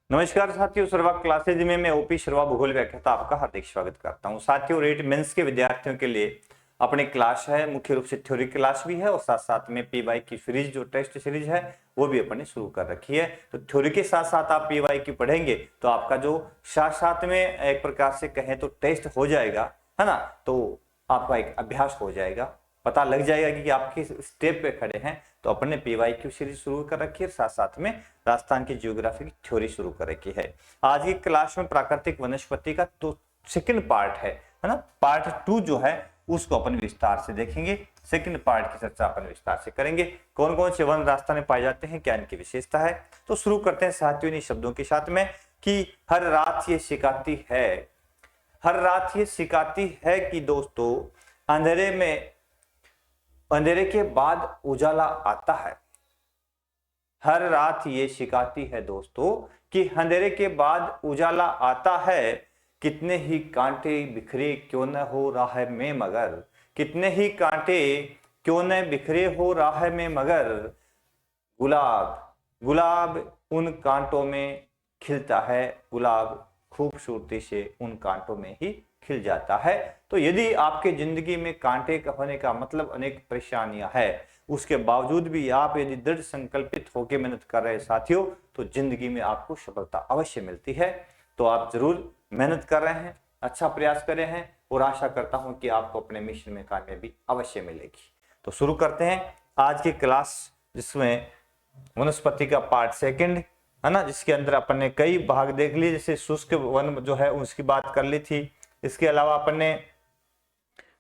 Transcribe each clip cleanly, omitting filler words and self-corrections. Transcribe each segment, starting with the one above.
नमस्कार साथियों, सर्वा क्लासेज में मैं ओपी शर्मा भूगोल व्याख्याता आपका हार्दिक स्वागत करता हूं। साथियों, रेट मेंस के विद्यार्थियों के लिए अपनी क्लास है, मुख्य रूप से थ्योरी क्लास भी है और साथ साथ में पीवाई की सीरीज जो टेस्ट सीरीज है वो भी अपने शुरू कर रखी है। तो थ्योरी के साथ साथ आप पीवाई की पढ़ेंगे तो आपका जो साथ साथ में एक प्रकार से कहें तो टेस्ट हो जाएगा, है ना। तो आपका एक अभ्यास हो जाएगा, पता लग जाएगा कि आप किस स्टेप पे खड़े हैं। तो अपने पीवाईक्यू सीरीज शुरू कर रखी है, साथ साथ में राजस्थान की ज्योग्राफी की थ्योरी शुरू कर रखी है। आज की क्लास में प्राकृतिक वनस्पति का तो सेकंड पार्ट है ना। पार्ट 2 जो है उसको अपन विस्तार से देखेंगे। सेकंड पार्ट की चर्चा अपन विस्तार से करेंगे। कौन कौन से वन राजस्थान में पाए जाते हैं, क्या इनकी विशेषता है। तो शुरू करते हैं साथियों इन शब्दों के साथ में कि हर रात ये सिखाती है, हर रात ये सिखाती है कि दोस्तों अंधेरे के बाद उजाला आता है। हर रात ये सिखाती है दोस्तों कि अंधेरे के बाद उजाला आता है। कितने ही कांटे बिखरे क्यों न हो राह में मगर, कितने ही कांटे क्यों न बिखरे हो राह में मगर, गुलाब गुलाब उन कांटों में खिलता है। गुलाब खूबसूरती से उन कांटों में ही खिल जाता है। तो यदि आपके जिंदगी में कांटे का होने का मतलब अनेक परेशानियां है, उसके बावजूद भी आप यदि दृढ़ संकल्पित होकर मेहनत कर रहे साथियों, तो जिंदगी में आपको सफलता अवश्य मिलती है। तो आप जरूर मेहनत कर रहे हैं, अच्छा प्रयास कर रहे हैं और आशा करता हूं कि आपको अपने मिशन में कामयाबी अवश्य मिलेगी। तो शुरू करते हैं आज की क्लास, जिसमें वनस्पति का पार्ट सेकंड है ना, जिसके अंदर अपन ने कई भाग देख लिए। जैसे शुष्क वन जो है उसकी बात कर ली थी। इसके अलावा अपन ने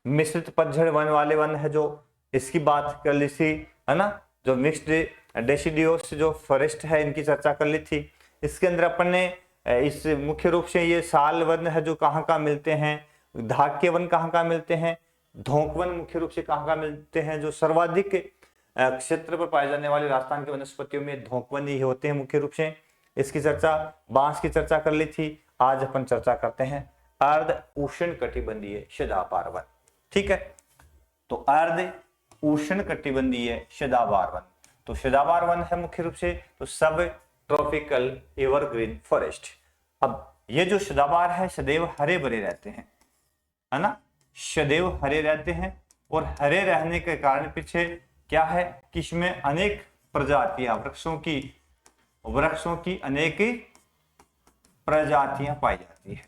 मिश्रित पतझड़ वन वाले वन है जो, इसकी बात कर ली थी, है ना। जो मिक्स्ड डेसिडियोस जो फॉरेस्ट है इनकी चर्चा कर ली थी। इसके अंदर अपन ने इस मुख्य रूप से ये साल वन है जो कहाँ कहाँ मिलते हैं, धाक्य वन कहाँ कहाँ मिलते हैं, धोंक वन मुख्य रूप से कहाँ कहाँ मिलते हैं। जो सर्वाधिक क्षेत्र पर पाए जाने वाले राजस्थान की वनस्पतियों में धोंक वन ही होते हैं मुख्य रूप से। इसकी चर्चा, बांस की चर्चा कर ली थी। आज अपन चर्चा करते हैं अर्ध उष्ण कटिबंधीय सदाबहार वन। ठीक है, तो अर्ध उष्ण कटिबंधीय सदाबहार वन, तो सदाबहार वन है मुख्य रूप से तो सब ट्रॉपिकल एवरग्रीन फॉरेस्ट। अब ये जो सदाबहार है सदैव हरे भरे रहते हैं, है ना, सदैव हरे रहते हैं। और हरे रहने के कारण पीछे क्या है कि इसमें अनेक प्रजातियां वृक्षों की अनेक प्रजातियां पाई जाती है।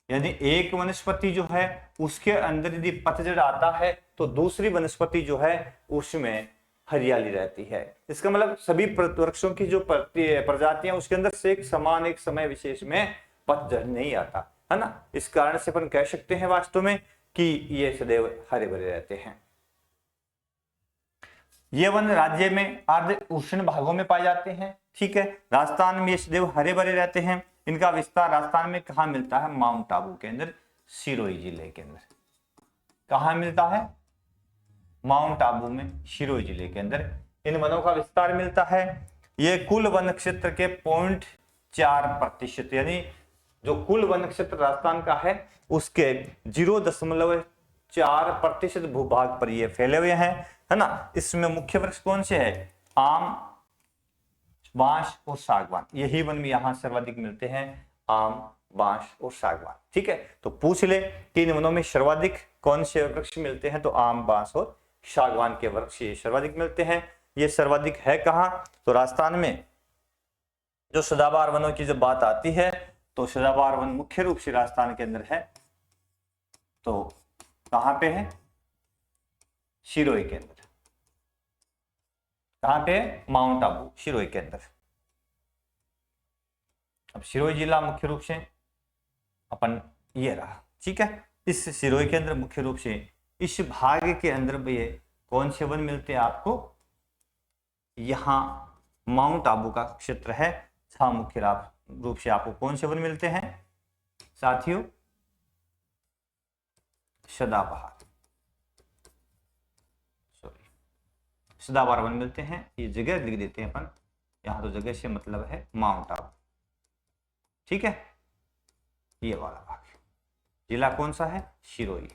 यदि एक वनस्पति जो है उसके अंदर यदि पतझड़ आता है तो दूसरी वनस्पति जो है उसमें हरियाली रहती है। इसका मतलब सभी वृक्षों की जो प्रजातियां उसके अंदर से एक समान एक समय विशेष में पतझड़ नहीं आता, है ना। इस कारण से अपन कह सकते हैं वास्तव में कि ये सदैव हरे भरे रहते हैं। ये वन राज्य में अर्ध उष्ण भागों में पाए जाते हैं। ठीक है, राजस्थान में ये सदैव हरे भरे रहते हैं। इनका विस्तार राजस्थान में कहा मिलता है, माउंट आबू के अंदर, सिरोही जिले के अंदर। कहा मिलता है, माउंट आबू में, सिरोही जिले के अंदर इन वनों का विस्तार मिलता है। ये कुल वन क्षेत्र के 0.4%, यानी जो कुल वन क्षेत्र राजस्थान का है उसके 0.4% भूभाग पर ये फैले हुए हैं, है ना। इसमें मुख्य वृक्ष कौन से है, आम, बांस और सागवान। यही वन में यहां सर्वाधिक मिलते हैं, आम, बांस और सागवान। ठीक है, तो पूछ ले कि इन वनों में सर्वाधिक कौन से वृक्ष मिलते हैं, तो आम, बांस और सागवान के वृक्ष ये सर्वाधिक मिलते हैं। ये सर्वाधिक है कहां, तो राजस्थान में। जो सदाबहार वनों की जब बात आती है तो सदाबहार वन मुख्य रूप से राजस्थान के अंदर है, तो कहां पे है, सिरोही के अंदर। कहां पे, माउंट आबू, सिरोही के अंदर। अब सिरोही जिला मुख्य रूप से अपन ये रहा। ठीक है, इस सिरोही के अंदर मुख्य रूप से इस भाग के अंदर भी ये कौन से वन मिलते हैं आपको, यहां माउंट आबू का क्षेत्र है। मुख्य रूप से आपको कौन से वन मिलते हैं साथियों, सदाबहार, सदाबहार वन मिलते हैं। ये जगह लिख देते हैं अपन, यहां तो जगह से मतलब है माउंट आबू। ठीक है, ये वाला भाग, जिला कौन सा है, सिरोही।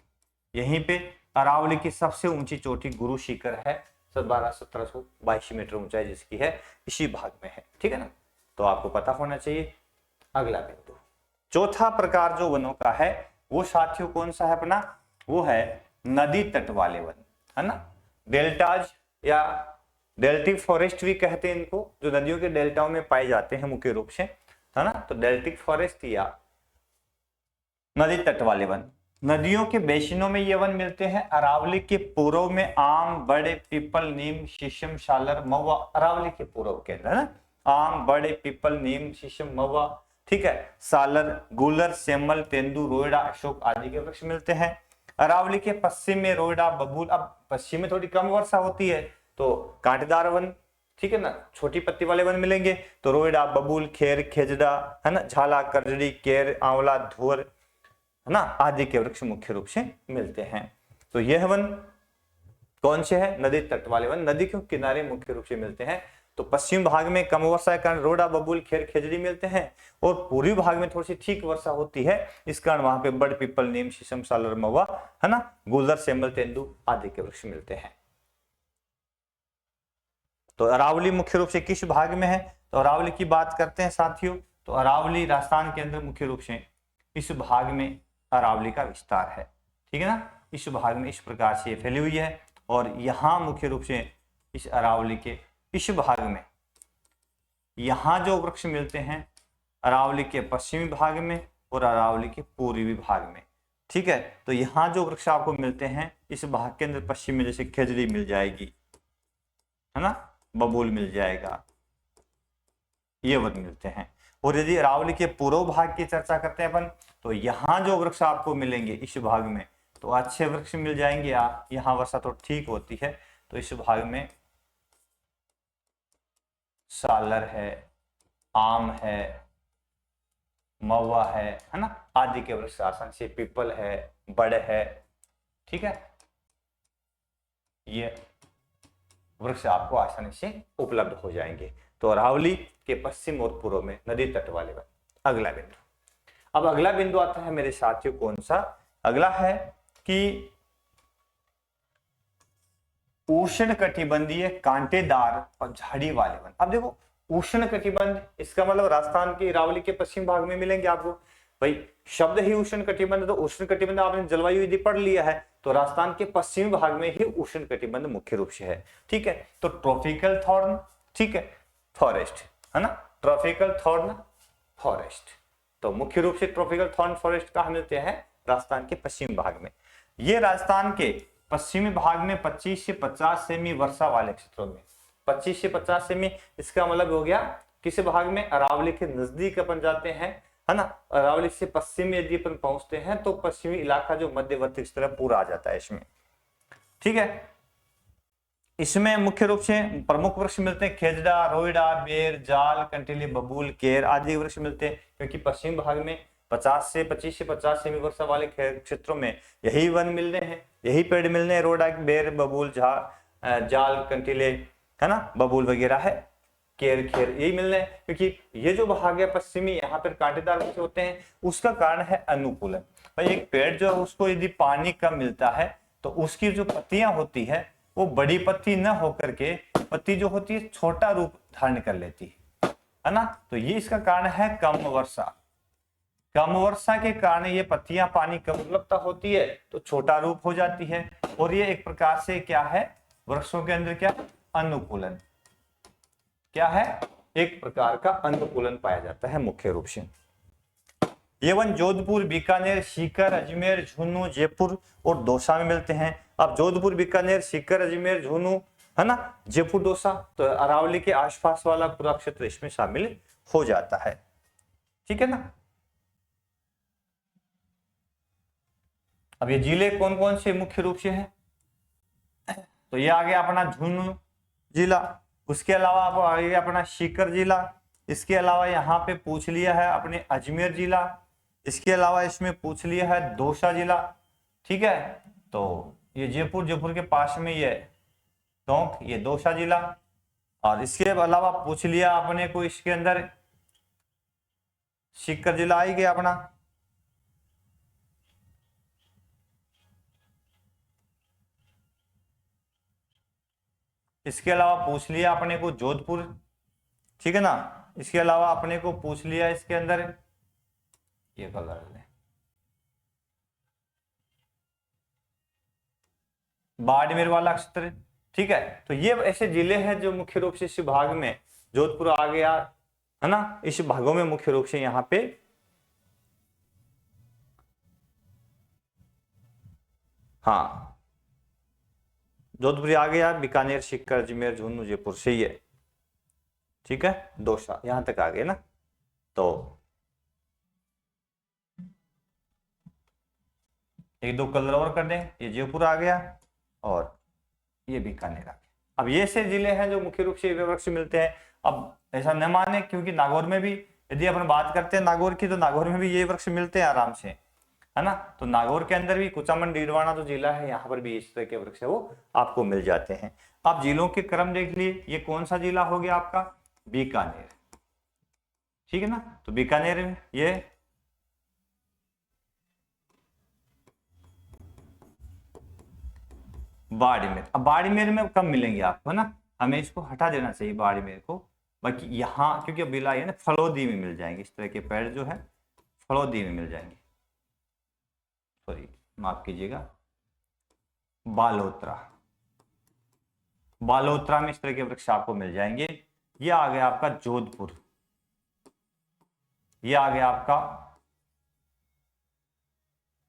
यहीं पे अरावली की सबसे ऊंची चोटी गुरु शिखर है, 1722 मीटर ऊंचाई जिसकी है, इसी भाग में है। ठीक है ना। तो आपको पता होना चाहिए। अगला बिंदु, चौथा प्रकार जो वनों का है वो साथियों कौन सा है अपना, वो है नदी तट वाले वन, है ना। डेल्टाज या डेल्टिक फॉरेस्ट भी कहते हैं इनको, जो नदियों के डेल्टाओं में पाए जाते हैं मुख्य रूप से, है ना। तो डेल्टिक फॉरेस्ट या नदी तट वाले वन, नदियों के बेसिनों में ये वन मिलते हैं। अरावली के पूर्व में आम, बड़े, पीपल, नीम, शीशम, सालर, महुआ, अरावली के पूर्व के अंदर, है ना। आम, बड़े, पीपल, नीम, शीशम, महुआ, ठीक है, सालर, गूलर, सेमल, तेंदू, रोयडा, अशोक आदि के वृक्ष मिलते हैं। अरावली के पश्चिम में रोयडा, बबूल, अब पश्चिम में थोड़ी कम वर्षा होती है तो कांटेदार वन, ठीक है ना, छोटी पत्ती वाले वन मिलेंगे, तो रोयडा, बबूल, खेर, खेजड़ा, है ना, झाला, करजड़ी, केर, आंवला, धुअर, है ना, आदि के वृक्ष मुख्य रूप से मिलते हैं। तो यह वन कौन से है, नदी तट वाले वन, नदी के किनारे मुख्य रूप से मिलते हैं। तो पश्चिम भाग में कम वर्षा के कारण रोडा, बबूल, खेर, खेजड़ी मिलते हैं, और पूर्वी भाग में थोड़ी सी ठीक वर्षा होती है, इस कारण वहां पे बड़, पीपल, नीम, शीशम, सालर, महुआ, है ना, गुलर, सेमल, तेंदू आदि के वृक्ष मिलते हैं। तो अरावली मुख्य रूप से किस भाग में है, तो अरावली की बात करते हैं साथियों, तो अरावली राजस्थान के अंदर मुख्य रूप से इस भाग में अरावली का विस्तार है, ठीक है ना। इस भाग में इस प्रकार से फैली हुई है, और यहां मुख्य रूप से इस अरावली के इस भाग में यहां जो वृक्ष मिलते हैं अरावली के पश्चिमी भाग में और अरावली के पूर्वी भाग में, ठीक है। तो यहां जो वृक्ष आपको मिलते हैं इस भाग के अंदर पश्चिम में जैसे खेजड़ी मिल जाएगी, है ना, बबूल मिल जाएगा, ये वन मिलते हैं। और यदि अरावली के पूर्व भाग की चर्चा करते हैं अपन, तो यहां जो वृक्ष आपको मिलेंगे इस भाग में, तो अच्छे वृक्ष मिल जाएंगे। यहाँ वर्षा तो ठीक होती है, तो इस भाग में सालर है, आम है, महुआ है ना, आदि के वृक्ष आसान से, पीपल है, बड़ है, ठीक है, ये वृक्ष आपको आसानी से उपलब्ध हो जाएंगे। तो अरावली के पश्चिम और पूर्व में नदी तट वाले वन। अगला बिंदु, अब अगला बिंदु आता है मेरे साथियों कौन सा, अगला है कि उष्ण कटिबंधीय कांटेदार और झाड़ी वाले वन। अब देखो उष्ण कटिबंध, इसका मतलब राजस्थान के अरावली के पश्चिम भाग में मिलेंगे आपको, भाई शब्द ही उष्ण कटिबंध, तो उष्ण कटिबंध आपने जलवायु यदि पढ़ लिया है तो राजस्थान के पश्चिमी भाग में ही उष्ण कटिबंध मुख्य रूप से है, ठीक है। तो ट्रॉपिकल थॉर्न, ठीक है, फॉरेस्ट, है ना, ट्रॉपिकल थॉर्न फॉरेस्ट, तो मुख्य रूप से ट्रॉपिकल थॉर्न फॉरेस्ट कहां मिलते हैं, राजस्थान के पश्चिमी भाग में। ये राजस्थान के पश्चिमी भाग में 25 से 50 सेमी वर्षा वाले क्षेत्रों में, 25 से 50 सेमी, इसका मतलब हो गया किस भाग में, अरावली के नजदीक अपन जाते हैं, है ना, अरावली से पश्चिम में यदि अपन पहुंचते हैं तो पश्चिमी इलाका जो मध्यवर्ती क्षेत्र पूरा आ जाता है इसमें, ठीक है। इसमें मुख्य रूप से प्रमुख वृक्ष मिलते हैं खेजड़ा, रोयडा, बेर, जाल, कंटीले, बबूल, केर आदि वृक्ष मिलते हैं, क्योंकि पश्चिम भाग में 25 से 50 सेमी वर्षा वाले क्षेत्रों में यही वन मिलने हैं, यही पेड़ मिलने हैं, रोडा, बेर, बबूल, जाल, कंटीले, है ना, बबूल वगैरह है, केर, खेर, यही मिलने हैं। क्योंकि ये जो भाग है पश्चिमी, यहाँ पर कांटेदार वृक्ष होते हैं, उसका कारण है अनुकूलन। भाई एक पेड़ जो है उसको यदि पानी कम मिलता है तो उसकी जो पत्तियां होती है वो बड़ी पत्ती न होकर के पत्ती जो होती है छोटा रूप धारण कर लेती है ना। तो ये इसका कारण है कम वर्षा। कम वर्षा के कारण ये पत्तियां पानी कम उपलब्धता होती है तो छोटा रूप हो जाती है, और ये एक प्रकार से क्या है, वृक्षों के अंदर क्या अनुकूलन, क्या है, एक प्रकार का अनुकूलन पाया जाता है मुख्य रूप से। ये वन जोधपुर, बीकानेर, सीकर, अजमेर, झुंझुनू, जयपुर और दौसा में मिलते हैं। अब जोधपुर, बीकानेर, सीकर, अजमेर, झुंझुनू, है ना, जयपुर, दौसा, तो अरावली के आसपास वाला पूरा क्षेत्र इसमें शामिल हो जाता है, ठीक है ना। अब ये जिले कौन कौन से मुख्य रूप से हैं, तो ये आ गया अपना झुंझुनू जिला, उसके अलावा आप आ गया अपना सीकर जिला, इसके अलावा यहाँ पे पूछ लिया है अपने अजमेर जिला, इसके अलावा इसमें पूछ लिया है दौसा जिला, ठीक है। तो ये जयपुर के पास में ये टोंक, ये दौसा जिला, और इसके अलावा पूछ लिया अपने को इसके अंदर सीकर जिला आई गया अपना, इसके अलावा पूछ लिया अपने को जोधपुर, ठीक है ना, इसके अलावा अपने को पूछ लिया इसके अंदर ये कलर ले, बाड़मेर वाला क्षेत्र, ठीक है। तो ये ऐसे जिले हैं जो मुख्य रूप से इस भाग में, जोधपुर आ गया है ना, इस भागों में मुख्य रूप से यहाँ पे हाँ जोधपुर आ गया, बीकानेर, सीकर, अजमेर, झुंझुनू, जयपुर से ये, ठीक है, दौसा यहां तक आ गए ना। तो एक दो कलर और कर दें, ये जयपुर आ गया और ये बीकानेर आ गया। अब ये से जिले हैं जो मुख्य रूप से वृक्ष मिलते हैं। अब ऐसा न माने, क्योंकि नागौर में भी यदि अपन बात करते हैं नागौर की, तो नागौर में भी ये वृक्ष मिलते हैं आराम से, है ना। तो नागौर के अंदर भी कुचामन डीडवाना जो जिला है, यहाँ पर भी इस तरह के वृक्ष है वो आपको मिल जाते हैं। आप जिलों के क्रम देख लिए, ये कौन सा जिला हो गया आपका, बीकानेर, ठीक है ना। तो बीकानेर में ये बाड़मेर, अब बाड़मेर में कम मिलेंगे आपको ना, हमें इसको हटा देना चाहिए बाड़मेर को। बाकी यहाँ क्योंकि अब बिला है ना, फलोदी में मिल जाएंगे इस तरह के पेड़ जो है, फलोदी में मिल जाएंगे, सॉरी माफ कीजिएगा, बालोतरा, बालोतरा में इस तरह के वृक्ष आपको मिल जाएंगे। ये आ गया आपका जोधपुर, ये आ गया आपका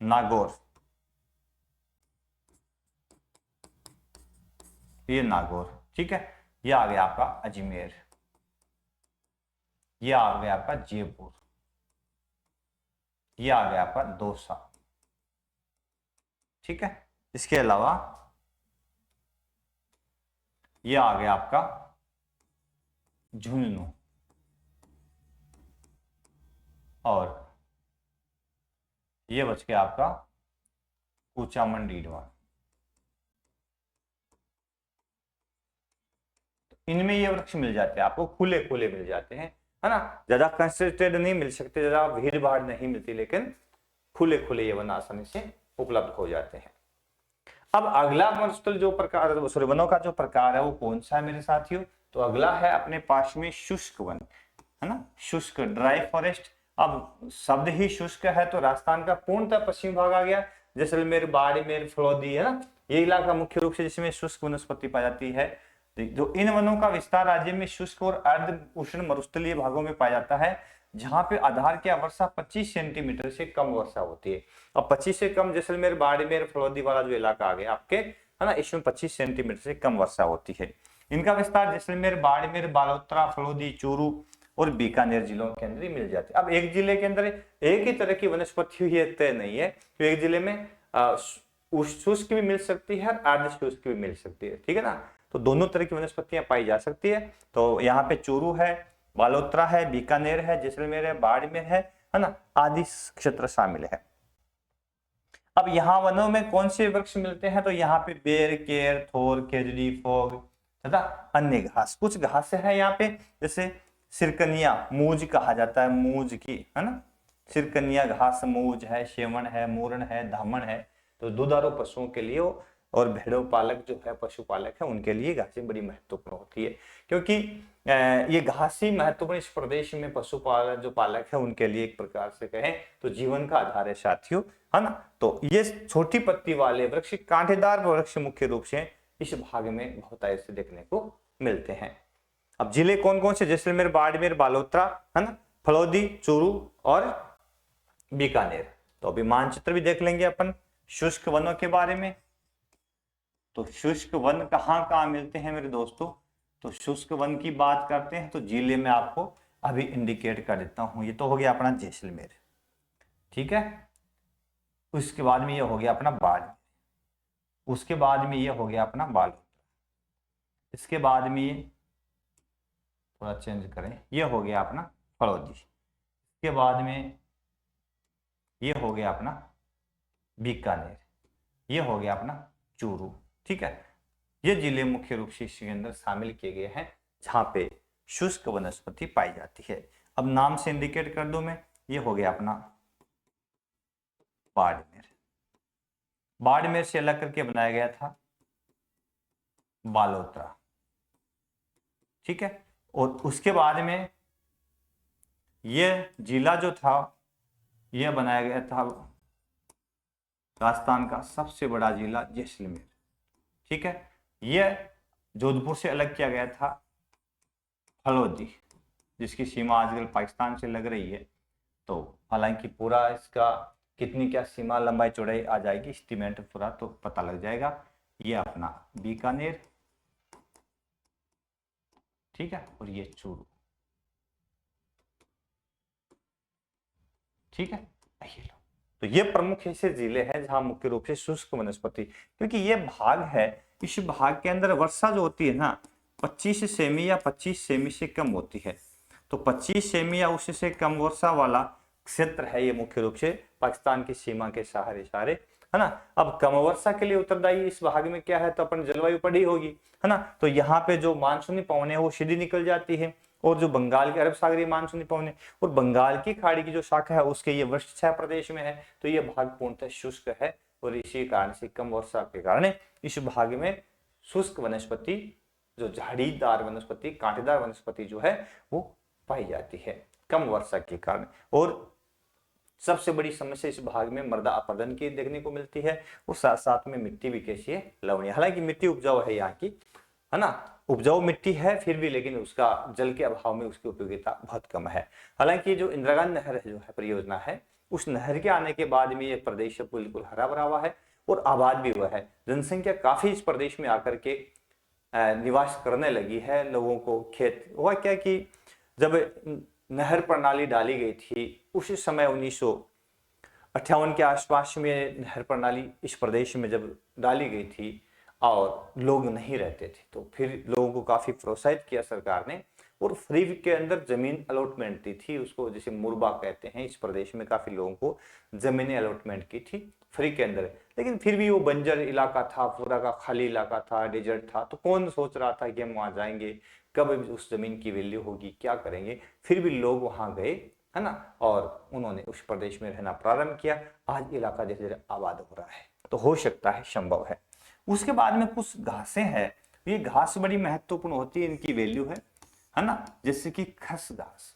नागौर, ये नागौर, ठीक है। ये आ गया आपका अजमेर, ये आ गया आपका जयपुर, ये आ गया आपका दौसा, ठीक है। इसके अलावा ये आ गया आपका झुंझुनू और ये बच गया आपका कुचामन डीडवाना। इनमें ये वृक्ष मिल जाते हैं आपको, खुले खुले मिल जाते हैं, है ना। ज्यादा कंसंट्रेटेड नहीं मिल सकते, ज्यादा भीड़ भाड़ नहीं मिलती, लेकिन खुले खुले ये वन आसानी से उपलब्ध हो जाते हैं। अब अगला वनस्थल जो प्रकार, सॉरी वनों का जो प्रकार है वो कौन सा है मेरे साथियों, तो अगला है अपने पास में शुष्क वन, है ना, शुष्क ड्राई फॉरेस्ट। अब शब्द ही शुष्क है, तो राजस्थान का पूर्णतः पश्चिम भाग आ गया, जैसलमेर, बाड़मेर, फलौदी, है ना, ये इलाका मुख्य रूप से जिसमें शुष्क वनस्पति पाई जाती है। जो इन वनों का विस्तार राज्य में शुष्क और अर्ध उष्ण मरुस्थलीय भागों में पाया जाता है, जहां पे आधार की वर्षा 25 सेंटीमीटर से कम वर्षा होती है। अब 25 से कम जैसलमेर, बाड़मेर, फलौदी वाला जो इलाका आ गया आपके, है ना, इसमें 25 सेंटीमीटर से कम वर्षा होती है। इनका विस्तार जैसलमेर, बाड़मेर, बालोतरा, फलौदी, चूरू और बीकानेर जिलों के अंदर ही मिल जाती है। अब एक जिले के अंदर एक ही तरह की वनस्पति ये तय नहीं है, तो एक जिले में शुष्क भी मिल सकती है, अर्ध शुष्क भी मिल सकती है, ठीक है ना। तो दोनों तरह की वनस्पतियां पाई जा सकती है। तो यहाँ पे चूरू है, बालोतरा है, बीकानेर है, जैसलमेर है, बाड़मेर है ना, आदि क्षेत्र शामिल है। अब यहाँ वनों में कौन से वृक्ष मिलते हैं, तो यहाँ पे बेर, केर, थोर, खेजड़ी, फोग तथा अन्य घास, कुछ घास है यहाँ पे, जैसे सिरकनिया, मूज कहा जाता है, मूज की, है ना, सिरकनिया घास, मूज है, शेवण है, मूरण है, धामण है। तो दुधारू पशुओं के लिए और भेड़ों पालक जो है, पशुपालक है, उनके लिए घासें बड़ी महत्वपूर्ण होती है, क्योंकि ये घास ही महत्वपूर्ण इस प्रदेश में पशुपालक जो पालक है उनके लिए एक प्रकार से कहें तो जीवन का आधार है साथियों, है ना। तो ये छोटी पत्ती वाले वृक्ष, कांटेदार वृक्ष मुख्य रूप से इस भाग में बहुत ऐसे देखने को मिलते हैं। अब जिले कौन कौन से, जैसलमेर, बाड़मेर, बालोतरा, है ना, फलौदी, चूरू और बीकानेर। तो अभी मानचित्र भी देख लेंगे अपन शुष्क वनों के बारे में। तो शुष्क वन कहाँ कहाँ मिलते हैं मेरे दोस्तों, तो शुष्क वन की बात करते हैं तो जिले में आपको अभी इंडिकेट कर देता हूं। ये तो हो गया अपना जैसलमेर, ठीक है, उसके बाद में ये हो गया अपना बाड़मेर, उसके बाद में ये हो गया अपना बालोतरा, इसके बाद में ये थोड़ा चेंज करें, ये हो गया अपना फलौदी, इसके बाद में ये हो गया अपना बीकानेर, ये हो गया अपना चूरू, ठीक है। ये जिले मुख्य रूप से इसके अंदर शामिल किए गए हैं जहां पे शुष्क वनस्पति पाई जाती है। अब नाम से इंडिकेट कर दूं मैं, ये हो गया अपना बाड़मेर, बाड़मेर से अलग करके बनाया गया था बालोतरा, ठीक है। और उसके बाद में ये जिला जो था यह बनाया गया था राजस्थान का सबसे बड़ा जिला जैसलमेर। ठीक है, यह जोधपुर से अलग किया गया था फलौदी, जिसकी सीमा आजकल पाकिस्तान से लग रही है। तो हालांकि पूरा इसका कितनी क्या सीमा लंबाई चौड़ाई आ जाएगी एस्टीमेट पूरा तो पता लग जाएगा। ये अपना बीकानेर, ठीक है, और ये चूरू, ठीक है। ये लो, तो ये प्रमुख ऐसे जिले हैं जहां मुख्य रूप से शुष्क वनस्पति, क्योंकि ये भाग है, इस भाग के अंदर वर्षा जो होती है ना 25 सेमी या 25 सेमी से कम होती है। तो 25 सेमी या उससे कम वर्षा वाला क्षेत्र है ये मुख्य रूप से पाकिस्तान की सीमा के सहारे सारे, है ना। अब कम वर्षा के लिए उत्तरदायी इस भाग में क्या है, तो अपन जलवायु पढ़ी होगी, है ना। तो यहाँ पे जो मानसूनी पवनें वो सीधी निकल जाती है, और जो बंगाल के अरब सागरीय मानसूनी पवनें और बंगाल की खाड़ी की जो शाखा है उसके ये वृक्षछाया प्रदेश में है। तो ये भाग पूर्णतः शुष्क है, और इसी कारण से कम वर्षा के कारण इस भाग में शुष्क वनस्पति, जो झाड़ीदार वनस्पति, कांटेदार वनस्पति जो है वो पाई जाती है कम वर्षा के कारण। और सबसे बड़ी समस्या इस भाग में मृदा अपरदन की देखने को मिलती है, और साथ साथ में मिट्टी भी कैसी है, लवणीय। हालांकि मिट्टी उपजाऊ है यहाँ की, है ना, उपजाऊ मिट्टी है फिर भी, लेकिन उसका जल के अभाव में उसकी उपयोगिता बहुत कम है। हालांकि जो इंदिरा गांधी नहर जो है परियोजना है, उस नहर के आने के बाद में ये प्रदेश बिल्कुल हरा भरा हुआ है और आबाद भी हुआ है। जनसंख्या काफी इस प्रदेश में आकर के निवास करने लगी है। लोगों को खेत हुआ क्या कि जब नहर प्रणाली डाली गई थी उसी समय 1958 के आसपास में नहर प्रणाली इस प्रदेश में जब डाली गई थी और लोग नहीं रहते थे, तो फिर लोगों को काफी प्रोत्साहित किया सरकार ने, और फ्री के अंदर जमीन अलॉटमेंट दी थी, उसको जैसे मुरबा कहते हैं। इस प्रदेश में काफी लोगों को जमीनें अलॉटमेंट की थी फ्री के अंदर, लेकिन फिर भी वो बंजर इलाका था, पूरा का खाली इलाका था, डेजर्ट था। तो कौन सोच रहा था कि हम वहां जाएंगे, कब उस जमीन की वैल्यू होगी, क्या करेंगे। फिर भी लोग वहां गए, है ना, और उन्होंने उस प्रदेश में रहना प्रारंभ किया। आज इलाका धीरे धीरे आबाद हो रहा है, तो हो सकता है, संभव है। उसके बाद में कुछ घासें हैं, ये घास बड़ी महत्वपूर्ण होती है, इनकी वैल्यू है ना, जैसे कि खस घास,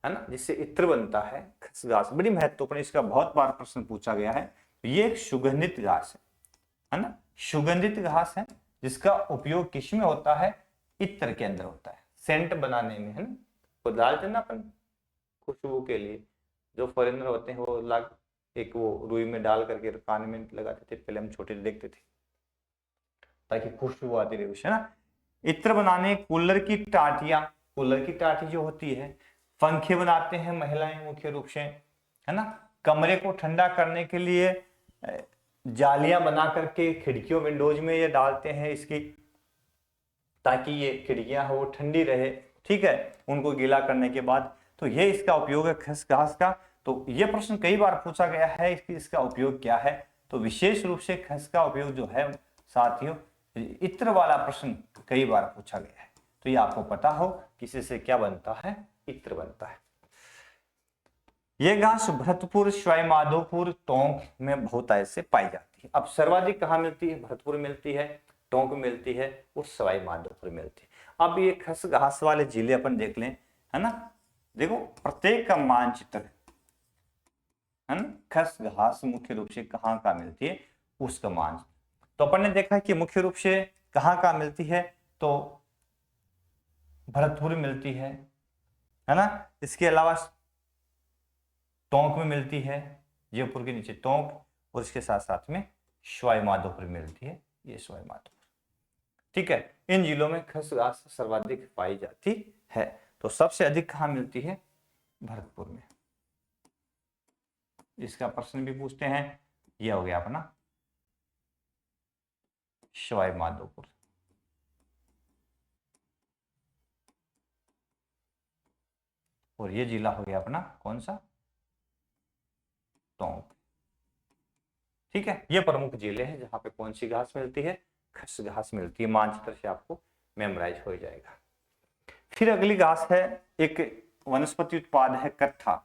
है ना, जिससे इत्र बनता है। खस घास बड़ी महत्वपूर्ण, इसका बहुत बार प्रश्न पूछा गया है। ये एक सुगंधित घास है ना, सुगंधित घास है, जिसका उपयोग किस में होता है, इत्र के अंदर होता है, सेंट बनाने में, है ना। वो डालते ना अपन खुशबू के लिए, जो फॉरेनर होते हैं वो लाग एक वो रुई में डाल करके कान में लगाते थे, पहले हम छोटे देखते थे ताकि खुशबू आती रहे उससे, ना। इत्र बनाने कूलर की टाटियां, कूलर की टाटी जो होती है, पंखे बनाते हैं महिलाएं मुख्य रूप से, है ना। कमरे को ठंडा करने के लिए जालियां बना करके खिड़कियों विंडोज में ये डालते हैं इसकी, ताकि ये खिड़कियां हो ठंडी रहे, ठीक है, उनको गीला करने के बाद। तो ये इसका उपयोग है खस घास का। तो ये प्रश्न कई बार पूछा गया है कि इसका उपयोग क्या है, तो विशेष रूप से खस का उपयोग जो है साथियों, इत्र वाला प्रश्न कई बार पूछा गया है, तो ये आपको पता हो किसी से क्या बनता है, इत्र बनता है। ये घास भरतपुर, सवाईमाधोपुर, टोंक में बहुत ऐसे पाई जाती है। अब सर्वाधिक कहाँ मिलती है, भरतपुर मिलती है, टोंक मिलती है, और सवाईमाधोपुर मिलती है। अब ये खस घास वाले जिले अपन देख लें, है ना, देखो प्रत्येक का मानचित्र, है ना, खस घास मुख्य रूप से कहाँ का मिलती है उसका मान। तो अपन ने देखा कि मुख्य रूप से कहाँ का मिलती है, तो भरतपुर मिलती है ना। इसके अलावा टोंक में मिलती है, जयपुर के नीचे टोंक, और इसके साथ साथ में सवाईमाधोपुर मिलती है, ये सवाईमाधोपुर, ठीक है। इन जिलों में खस घास सर्वाधिक पाई जाती है। तो सबसे अधिक कहाँ मिलती है, भरतपुर में। इसका प्रश्न भी पूछते हैं, यह हो गया अपना सवाईमाधोपुर। और ये जिला हो गया अपना कौन सा, टोंक, ठीक है। ये प्रमुख जिले हैं जहां पे कौन सी घास मिलती है, खस घास मिलती है। मानचित्र से आपको मेमोराइज हो जाएगा। फिर अगली घास है, एक वनस्पति उत्पाद है कट्ठा,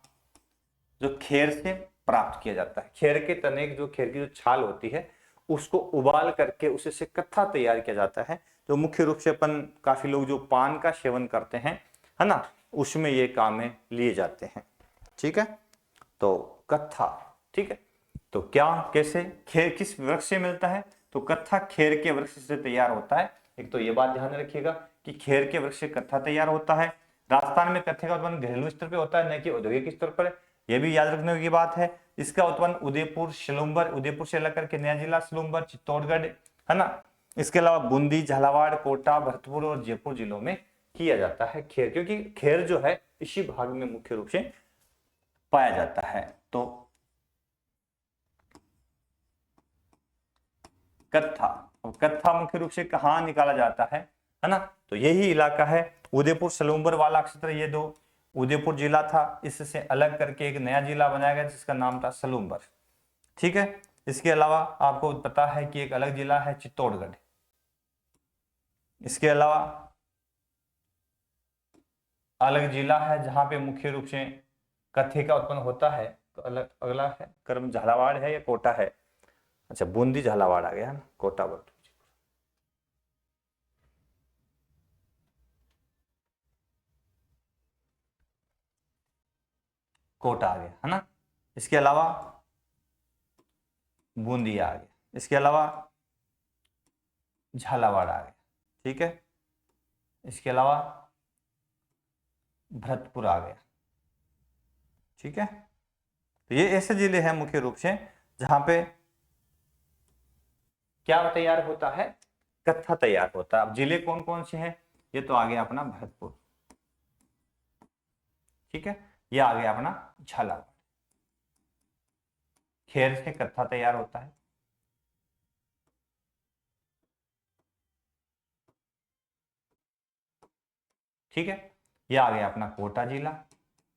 जो खेर से प्राप्त किया जाता है। खेर के तने, जो खेर की जो छाल होती है उसको उबाल करके उससे कट्ठा तैयार किया जाता है। जो मुख्य रूप से अपन काफी लोग जो पान का सेवन करते हैं, है ना, उसमें ये काम में लिए जाते हैं। ठीक है, तो कत्था, ठीक है, तो क्या कैसे खेर किस वृक्ष से मिलता है, तो कत्था खेर के वृक्ष से तैयार होता है। एक तो ये बात ध्यान रखिएगा कि खेर के वृक्ष से कत्था तैयार होता है। राजस्थान में कत्थे का उत्पन्न घरेलू स्तर पे होता है, न कि औद्योगिक स्तर पर, यह भी याद रखने की बात है। इसका उत्पन्न उदयपुर, सलूम्बर, उदयपुर से अलग करके नया जिला सलूम्बर, चित्तौड़गढ़, है ना, इसके अलावा बूंदी, झालावाड़, कोटा, भरतपुर और जयपुर जिलों में किया जाता है खेर, क्योंकि खेर जो है इसी भाग में मुख्य रूप से पाया जाता है। तो कत्था, अब कत्था मुख्य रूप से कहाँ निकाला जाता है ना, तो यही इलाका है उदयपुर सलूम्बर वाला क्षेत्र। ये दो उदयपुर जिला था, इससे अलग करके एक नया जिला बनाया गया जिसका नाम था सलूम्बर। ठीक है, इसके अलावा आपको पता है कि एक अलग जिला है चित्तौड़गढ़। इसके अलावा अलग जिला है जहां पे मुख्य रूप से कत्थे का उत्पन्न होता है। तो अलग अगला है कर्म झालावाड़ है या कोटा है, अच्छा बूंदी झालावाड़ आ गया है ना, कोटा बोल, कोटा आ गया है ना। इसके अलावा बूंदी आ गया, इसके अलावा झालावाड़ आ गया। ठीक है, इसके अलावा भरतपुर आ गया। ठीक है, तो ये ऐसे जिले हैं मुख्य रूप से जहां पे क्या तैयार होता है, कत्था तैयार होता है। अब जिले कौन कौन से हैं, ये तो आ गया अपना भरतपुर, ठीक है, ये आ गया अपना झालावाड़, खेर से कत्था तैयार होता है। ठीक है, ये आ गया अपना कोटा जिला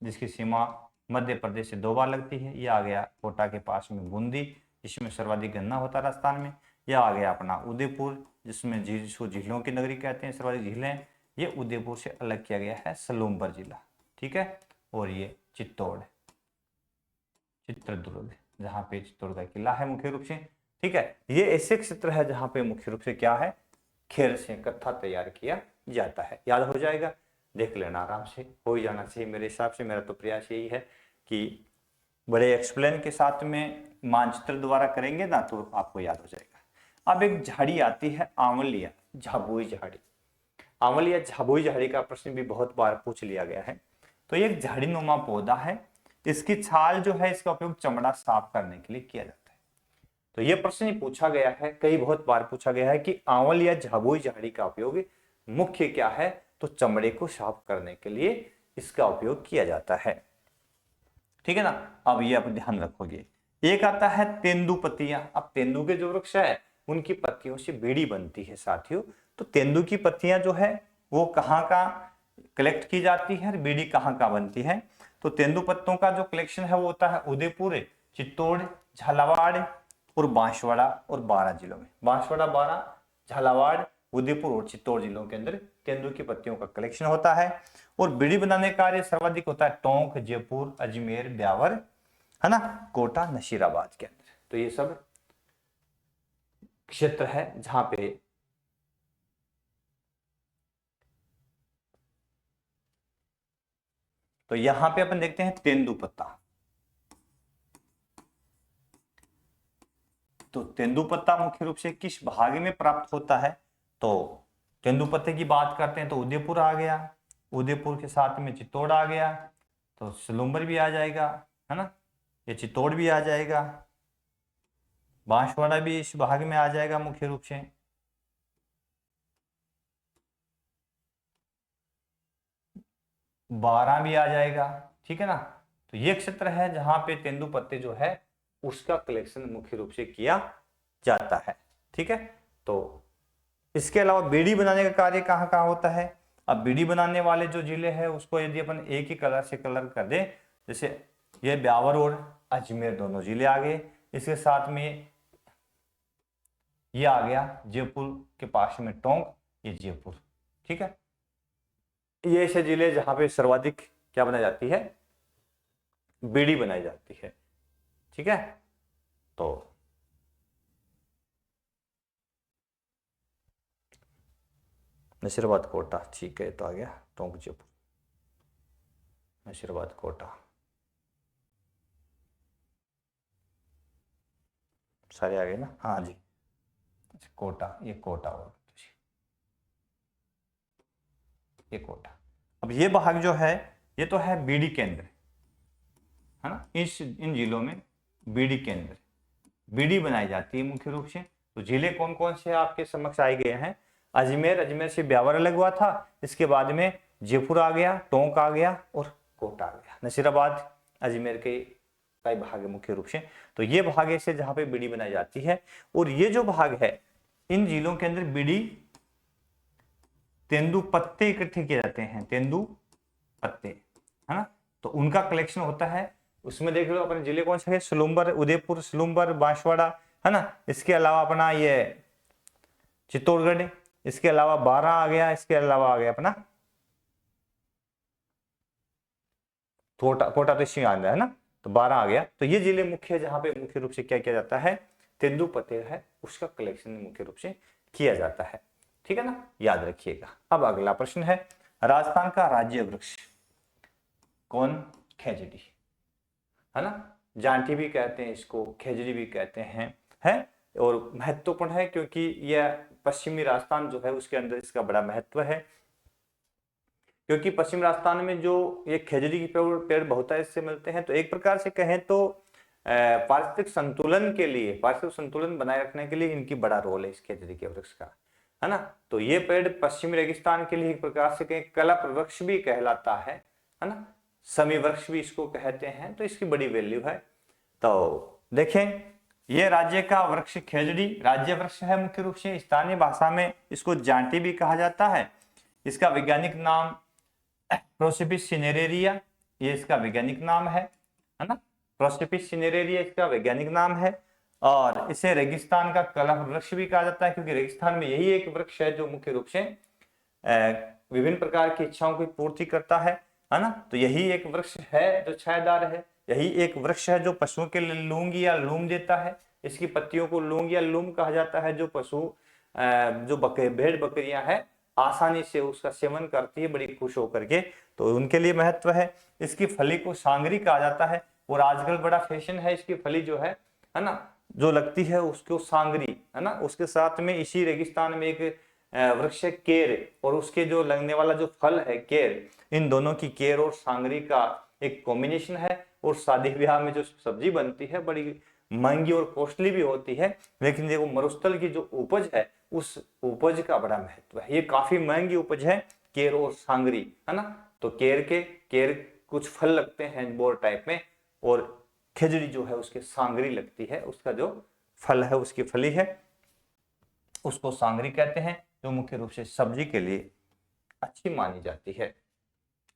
जिसकी सीमा मध्य प्रदेश से 2 बार लगती है। ये आ गया कोटा के पास में बूंदी जिसमें सर्वाधिक गन्ना होता है राजस्थान में। यह आ गया अपना उदयपुर जिसमें जिसको झीलों की नगरी कहते हैं, सर्वाधिक झीलें। ये उदयपुर से अलग किया गया है सलूम्बर जिला। ठीक है, और ये चित्रदुर्ग जहाँ पे चित्तौड़ का किला है मुख्य रूप से। ठीक है, ये ऐसे क्षेत्र है जहाँ पे मुख्य रूप से क्या है, खेर से कत्था तैयार किया जाता है। याद हो जाएगा, देख लेना आराम से, हो ही जाना चाहिए मेरे हिसाब से। मेरा तो प्रयास यही है कि बड़े एक्सप्लेन के साथ में मानचित्र द्वारा करेंगे ना तो आपको याद हो जाएगा। अब एक झाड़ी आती है आंवलिया झाबुई झाड़ी। आंवलिया झाबुई झाड़ी का प्रश्न भी बहुत बार पूछ लिया गया है। तो ये एक झाड़ी नुमा पौधा है, इसकी छाल जो है इसका उपयोग चमड़ा साफ करने के लिए किया जाता है। तो ये प्रश्न पूछा गया है, कई बहुत बार पूछा गया है कि आंवलिया झाबुई झाड़ी का उपयोग मुख्य क्या है, तो चमड़े को साफ करने के लिए इसका उपयोग किया जाता है। ठीक है ना, अब ये आप ध्यान रखोगे। एक आता है तेंदुपत्तियां। अब तेंदु के जो वृक्ष है उनकी पत्तियों से बीड़ी बनती है साथियों। तो तेंदु की पत्तियां जो है वो कहाँ का कलेक्ट की जाती है, बीड़ी कहाँ का बनती है, तो तेंदु पत्तों का जो कलेक्शन है वो होता है उदयपुर, चित्तौड़, झालावाड़ और बांसवाड़ा और बारां जिलों में। बांसवाड़ा, बारां, झालावाड़, उदयपुर और चित्तौड़ जिलों के अंदर तेंदु की पत्तियों का कलेक्शन होता है। और बीड़ी बनाने का कार्य सर्वाधिक होता है टोंक, जयपुर, अजमेर, ब्यावर, है ना, कोटा, नशीराबाद के अंदर। तो ये सब क्षेत्र है जहां पे तो यहां पे अपन देखते हैं तेंदुपत्ता। तो तेंदुपत्ता मुख्य रूप से किस भाग में प्राप्त होता है, तो तेंदुपत्ते की बात करते हैं तो उदयपुर आ गया, उदयपुर के साथ में चित्तौड़ आ गया, तो सलूम्बर भी आ जाएगा, है ना, ये चित्तौड़ भी आ जाएगा, बांसवाड़ा भी इस भाग में आ जाएगा मुख्य रूप से। बारां भी आ जाएगा। ठीक है ना, तो ये क्षेत्र है जहां पे तेंदुपत्ते जो है उसका कलेक्शन मुख्य रूप से किया जाता है। ठीक है, तो इसके अलावा बीड़ी बनाने का कार्य कहाँ कहाँ होता है। अब बीड़ी बनाने वाले जो जिले हैं उसको यदि अपन एक ही कलर से कलर कर दे, जैसे ये ब्यावर और अजमेर दोनों जिले आ गए, इसके साथ में ये आ गया जयपुर के पास में टोंक, ये जयपुर। ठीक है, ये ऐसे जिले जहां पे सर्वाधिक क्या बनाई जाती है, बीड़ी बनाई जाती है। ठीक है, तो नशीराबाद, कोटा, ठीक है, तो आ गया टोंक, जयपुर। नशीराबाद, कोटा, सारे आ गए ना? हाँ जी, कोटा, ये कोटा होगा, ये कोटा। अब ये भाग जो है ये तो है बीडी केंद्र, है ना? इन जिलों में बीडी केंद्र, बीडी बनाई जाती है मुख्य रूप से। तो जिले कौन कौन से आपके समक्ष आए गए हैं? अजमेर, अजमेर से ब्यावर अलग हुआ था, इसके बाद में जयपुर आ गया, टोंक आ गया और कोटा आ गया। नसीराबाद अजमेर के कई भाग है मुख्य रूप से। तो ये भाग ऐसे जहां पे बीड़ी बनाई जाती है। और ये जो भाग है इन जिलों के अंदर बीड़ी तेंदु पत्ते इकट्ठे किए जाते हैं, तेंदु पत्ते, है ना? तो उनका कलेक्शन होता है। उसमें देख लो अपने जिले कौन से है, सलूम्बर, उदयपुर, सलूम्बर, बांसवाड़ा, है ना? इसके अलावा अपना ये चित्तौड़गढ़, इसके अलावा 12 आ गया, इसके अलावा आ गया अपना कोटा, कोटा तो इसी आंध्र है ना, तो 12 आ गया। तो ये जिले मुख्य है जहां पे मुख्य रूप से क्या किया जाता है, तेंदु पत्ते है उसका कलेक्शन मुख्य रूप से किया जाता है। ठीक है ना, याद रखिएगा। अब अगला प्रश्न है, राजस्थान का राज्य वृक्ष कौन? खेजड़ी, है ना? जांटी भी कहते हैं इसको, खेजड़ी भी कहते हैं, है? और महत्वपूर्ण है क्योंकि यह पश्चिमी राजस्थान जो है उसके अंदर इसका बड़ा महत्व है, क्योंकि पश्चिम राजस्थान में जो ये खेजड़ी के पेड़ बहुतायत इससे मिलते हैं। तो एक प्रकार से कहें तो पारिस्थितिक संतुलन के लिए, पारिस्थितिक संतुलन बनाए रखने के लिए इनकी बड़ा रोल है इस खेजड़ी के वृक्ष का, है ना? तो ये पेड़ पश्चिमी रेगिस्तान के लिए एक प्रकार से कहें कल्प वृक्ष भी कहलाता है ना? समी वृक्ष भी इसको कहते हैं। तो इसकी बड़ी वैल्यू है। तो देखें, ये राज्य का वृक्ष खेजड़ी राज्य वृक्ष है मुख्य रूप से। स्थानीय भाषा में इसको जांटी भी कहा जाता है। इसका वैज्ञानिक नाम प्रोसिपिस सिनेरेरिया, ये इसका वैज्ञानिक नाम है ना? प्रोसिपिस सिनेरेरिया इसका वैज्ञानिक नाम है। और इसे रेगिस्तान का कलह वृक्ष भी कहा जाता है, क्योंकि रेगिस्तान में यही एक वृक्ष है जो मुख्य रूप से विभिन्न प्रकार की इच्छाओं की पूर्ति करता है ना? तो यही एक वृक्ष है जो छायादार है, यही एक वृक्ष है जो पशुओं के लिए लूंग या लूम देता है। इसकी पत्तियों को लूंग या लूम कहा जाता है, जो पशु जो भेड़ बकरियां हैं आसानी से उसका सेवन करती है बड़ी खुश होकर के, तो उनके लिए महत्व है। इसकी फली को सांगरी कहा जाता है, और आजकल बड़ा फैशन है इसकी फली जो है ना, जो लगती है उसको सांगरी, है ना? उसके साथ में इसी रेगिस्तान में एक वृक्ष है केर, और उसके जो लगने वाला जो फल है केर, इन दोनों की केर और सांगरी का एक कॉम्बिनेशन है। और शादी ब्याह में जो सब्जी बनती है बड़ी महंगी और कॉस्टली भी होती है, लेकिन देखो मरुस्थल की जो उपज है उस उपज का बड़ा महत्व है। ये काफी महंगी उपज है केर और सांगरी, है ना? तो केर कुछ फल लगते हैं बोर टाइप में, और खेजड़ी जो है उसके सांगरी लगती है, उसका जो फल है उसकी फली है उसको सांगरी कहते हैं, जो मुख्य रूप से सब्जी के लिए अच्छी मानी जाती है।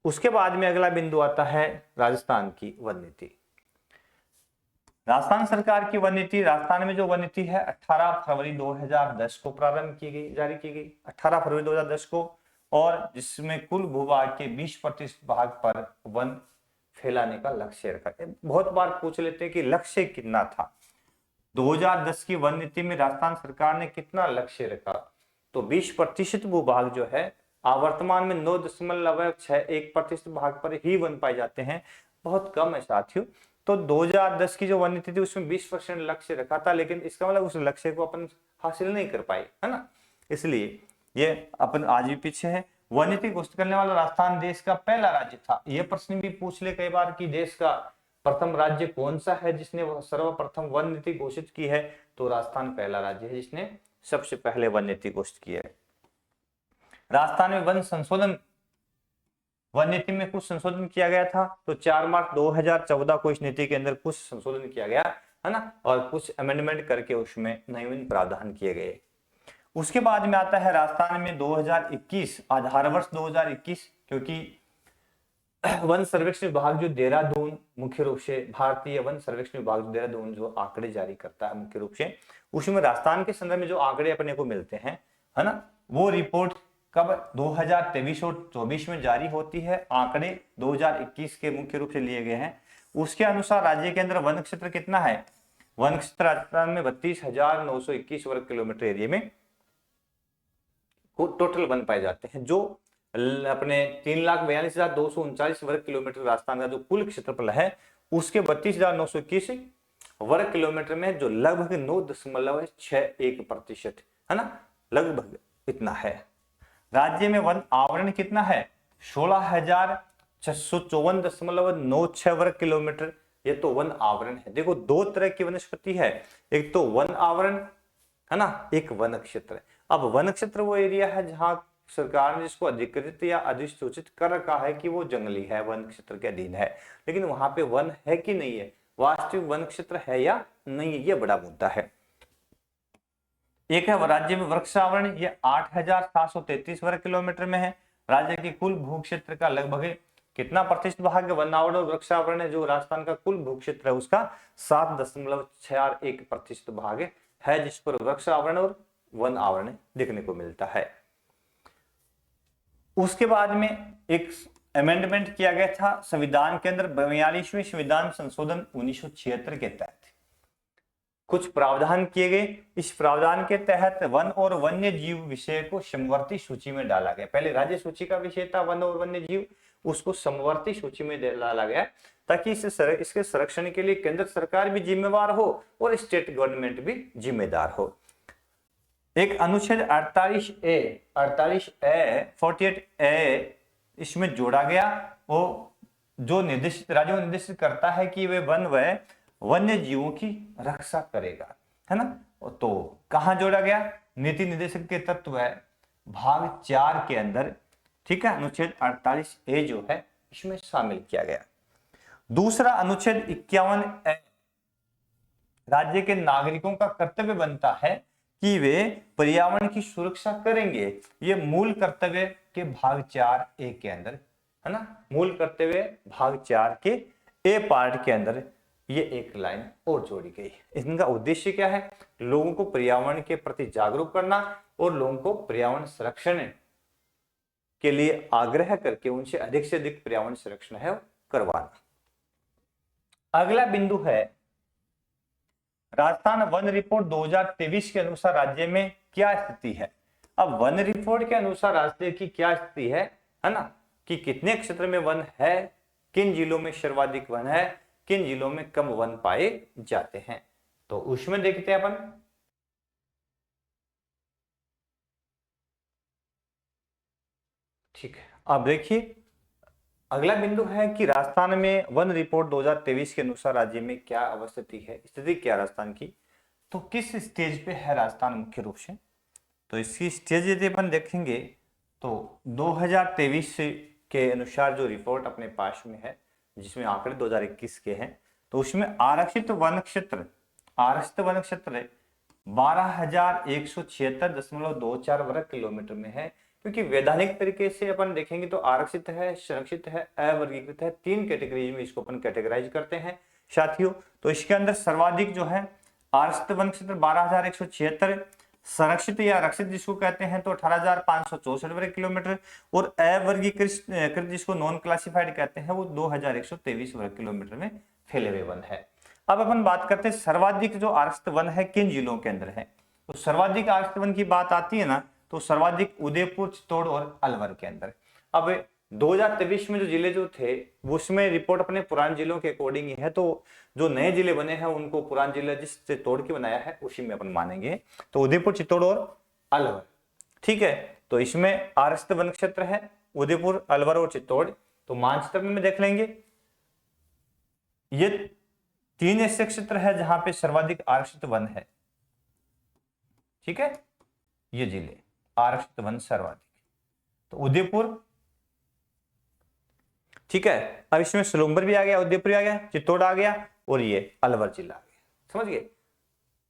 उसके बाद में अगला बिंदु आता है राजस्थान की वन नीति। राजस्थान सरकार की वन नीति, राजस्थान में जो वन नीति है 18 फरवरी 2010 को प्रारंभ की गई, जारी की गई 18 फरवरी 2010 को, और जिसमें कुल भूभाग के 20% भाग पर वन फैलाने का लक्ष्य रखा। बहुत बार पूछ लेते हैं कि लक्ष्य कितना था। 2010 की वन नीति में राजस्थान सरकार ने कितना लक्ष्य रखा? तो 20% भूभाग जो है वर्तमान में 9.61% भाग पर ही वन पाए जाते हैं, बहुत कम है साथियों। तो 2010 की जो वन नीति थी उसमें 20% लक्ष्य रखा था, लेकिन इसका मतलब उस लक्ष्य को अपन हासिल नहीं कर पाए, है ना? इसलिए ये अपन आज भी पीछे है। वन नीति घोषित करने वाला राजस्थान देश का पहला राज्य था। यह प्रश्न भी पूछ ले कई बार कि देश का प्रथम राज्य कौन सा है जिसने सर्वप्रथम वन नीति घोषित की है? तो राजस्थान पहला राज्य है जिसने सबसे पहले वन नीति घोषित की है। राजस्थान में वन नीति में कुछ संशोधन किया गया था। तो 4 मार्च 2014 को इस नीति के अंदर कुछ संशोधन किया गया, है ना? और कुछ अमेंडमेंट करके उसमें नवीन प्रावधान किए गए। उसके बाद में आता है राजस्थान में 2021 आधार वर्ष 2021, क्योंकि वन सर्वेक्षण विभाग जो देहरादून मुख्य रूप से भारतीय वन सर्वेक्षण विभाग जो देहरादून जो आंकड़े जारी करता है मुख्य रूप से, उसमें राजस्थान के संदर्भ में जो आंकड़े अपने को मिलते हैं, है ना, वो रिपोर्ट कब 2023 और 24 में जारी होती है। आंकड़े 2021 के मुख्य रूप से लिए गए हैं। उसके अनुसार राज्य के अंदर वन क्षेत्र कितना है? वन क्षेत्र राजस्थान में 32,921 वर्ग किलोमीटर एरिया में टोटल वन पाए जाते हैं, जो अपने 3,42,239 वर्ग किलोमीटर राजस्थान का जो कुल क्षेत्रफल है उसके 32,921 वर्ग किलोमीटर में जो लगभग 9.61% है ना, लगभग इतना है। राज्य में वन आवरण कितना है? 16,654.96 वर्ग किलोमीटर। ये तो वन आवरण है। देखो दो तरह की वनस्पति है, एक तो वन आवरण है ना, एक वन क्षेत्र है। अब वन क्षेत्र वो एरिया है जहां सरकार ने जिसको अधिकृत या अधिसूचित कर रखा है कि वो जंगली है, वन क्षेत्र के अधीन है, लेकिन वहां पे वन है कि नहीं है, वास्तविक वन क्षेत्र है या नहीं है, ये बड़ा मुद्दा है। एक है राज्य में वृक्ष आवरण, ये 8,733 वर्ग किलोमीटर में है। राज्य की कुल भू क्षेत्र का लगभग कितना प्रतिशत भाग वन आवरण और वृक्ष आवरण है? जो राजस्थान का कुल भू क्षेत्र है उसका 7.61% भाग है जिस पर वृक्ष आवरण और वन आवरण देखने को मिलता है। उसके बाद में एक अमेंडमेंट किया गया था संविधान के अंदर 42वें संविधान संशोधन 1976 के तहत कुछ प्रावधान किए गए। इस प्रावधान के तहत वन और वन्य जीव विषय को समवर्ती सूची में डाला गया। पहले राज्य सूची का विषय था वन और वन्य जीव, उसको समवर्ती सूची में डाला गया ताकि इसके संरक्षण के लिए केंद्र सरकार भी जिम्मेवार हो और स्टेट गवर्नमेंट भी जिम्मेदार हो। एक अनुच्छेद 48A इसमें जोड़ा गया, वो जो निर्देशित राज्यों को निर्देशित करता है कि वे वन व वन्य जीवों की रक्षा करेगा, है ना। तो कहां जोड़ा गया? नीति निर्देशक के तत्व है भाग 4 के अंदर, ठीक है, अनुच्छेद 48A जो है इसमें शामिल किया गया। दूसरा अनुच्छेद 51A राज्य के नागरिकों का कर्तव्य बनता है कि वे पर्यावरण की सुरक्षा करेंगे। ये मूल कर्तव्य के भाग 4A के अंदर, है ना, मूल कर्तव्य भाग 4 के ए पार्ट के अंदर ये एक लाइन और जोड़ी गई। इनका उद्देश्य क्या है? लोगों को पर्यावरण के प्रति जागरूक करना और लोगों को पर्यावरण संरक्षण के लिए आग्रह करके उनसे अधिक से अधिक पर्यावरण संरक्षण है करवाना। अगला बिंदु है राजस्थान वन रिपोर्ट 2023 के अनुसार राज्य में क्या स्थिति है। अब वन रिपोर्ट के अनुसार राज्य की क्या स्थिति है ना, कि कितने क्षेत्र में वन है, किन जिलों में सर्वाधिक वन है, किन जिलों में कम वन पाए जाते हैं, तो उसमें देखते हैं अपन। ठीक है, अब देखिए अगला बिंदु है कि राजस्थान में वन रिपोर्ट 2023 के अनुसार राज्य में क्या अवस्थिति है, स्थिति क्या राजस्थान की, तो किस स्टेज पे है राजस्थान मुख्य रूप से। तो इसकी स्टेज यदि अपन देखेंगे तो 2023 के अनुसार जो रिपोर्ट अपने पास में है, जिसमें आंकड़े 2021 के हैं, तो उसमें आरक्षित वन क्षेत्र 12,176.24 वर्ग किलोमीटर में है। क्योंकि वैधानिक तरीके से अपन देखेंगे तो आरक्षित है, संरक्षित है, अवर्गीकृत है, 3 कैटेगरीज में इसको अपन कैटेगराइज करते हैं साथियों। तो इसके अंदर सर्वाधिक जो है आरक्षित वन क्षेत्र 12,176, संरक्षित या रक्षित जिसको कहते हैं तो 18,564 वर्ग किलोमीटर, और अवर्गीकृत जिसको नॉन क्लासिफाइड कहते हैं वो 2,123 वर्ग किलोमीटर में फैले हुए वन है। अब अपन बात करते हैं सर्वाधिक जो आरक्षित वन है किन जिलों के अंदर है। तो सर्वाधिक आरक्षित वन की बात आती है ना, तो सर्वाधिक उदयपुर, चित्तौड़ और अलवर के अंदर। अब 2023 में जो जिले जो थे उसमें रिपोर्ट अपने पुराने जिलों के अकॉर्डिंग ही है, तो जो नए जिले बने हैं उनको पुराने जिले जिससे तोड़ के बनाया है उसी में अपन मानेंगे। तो उदयपुर, चित्तौड़ और अलवर, ठीक है। तो इसमें आरक्षित वन क्षेत्र है उदयपुर, अलवर और चित्तौड़। तो मानचित्र में देख लेंगे ये 3 ऐसे क्षेत्र है जहां पे सर्वाधिक आरक्षित वन है, ठीक है, ये जिले आरक्षित वन सर्वाधिक। तो उदयपुर, ठीक है, अब इसमें सलूम्बर भी आ गया, उदयपुर आ गया, चित्तौड़ आ गया और ये अलवर जिला आ गया। समझ गए?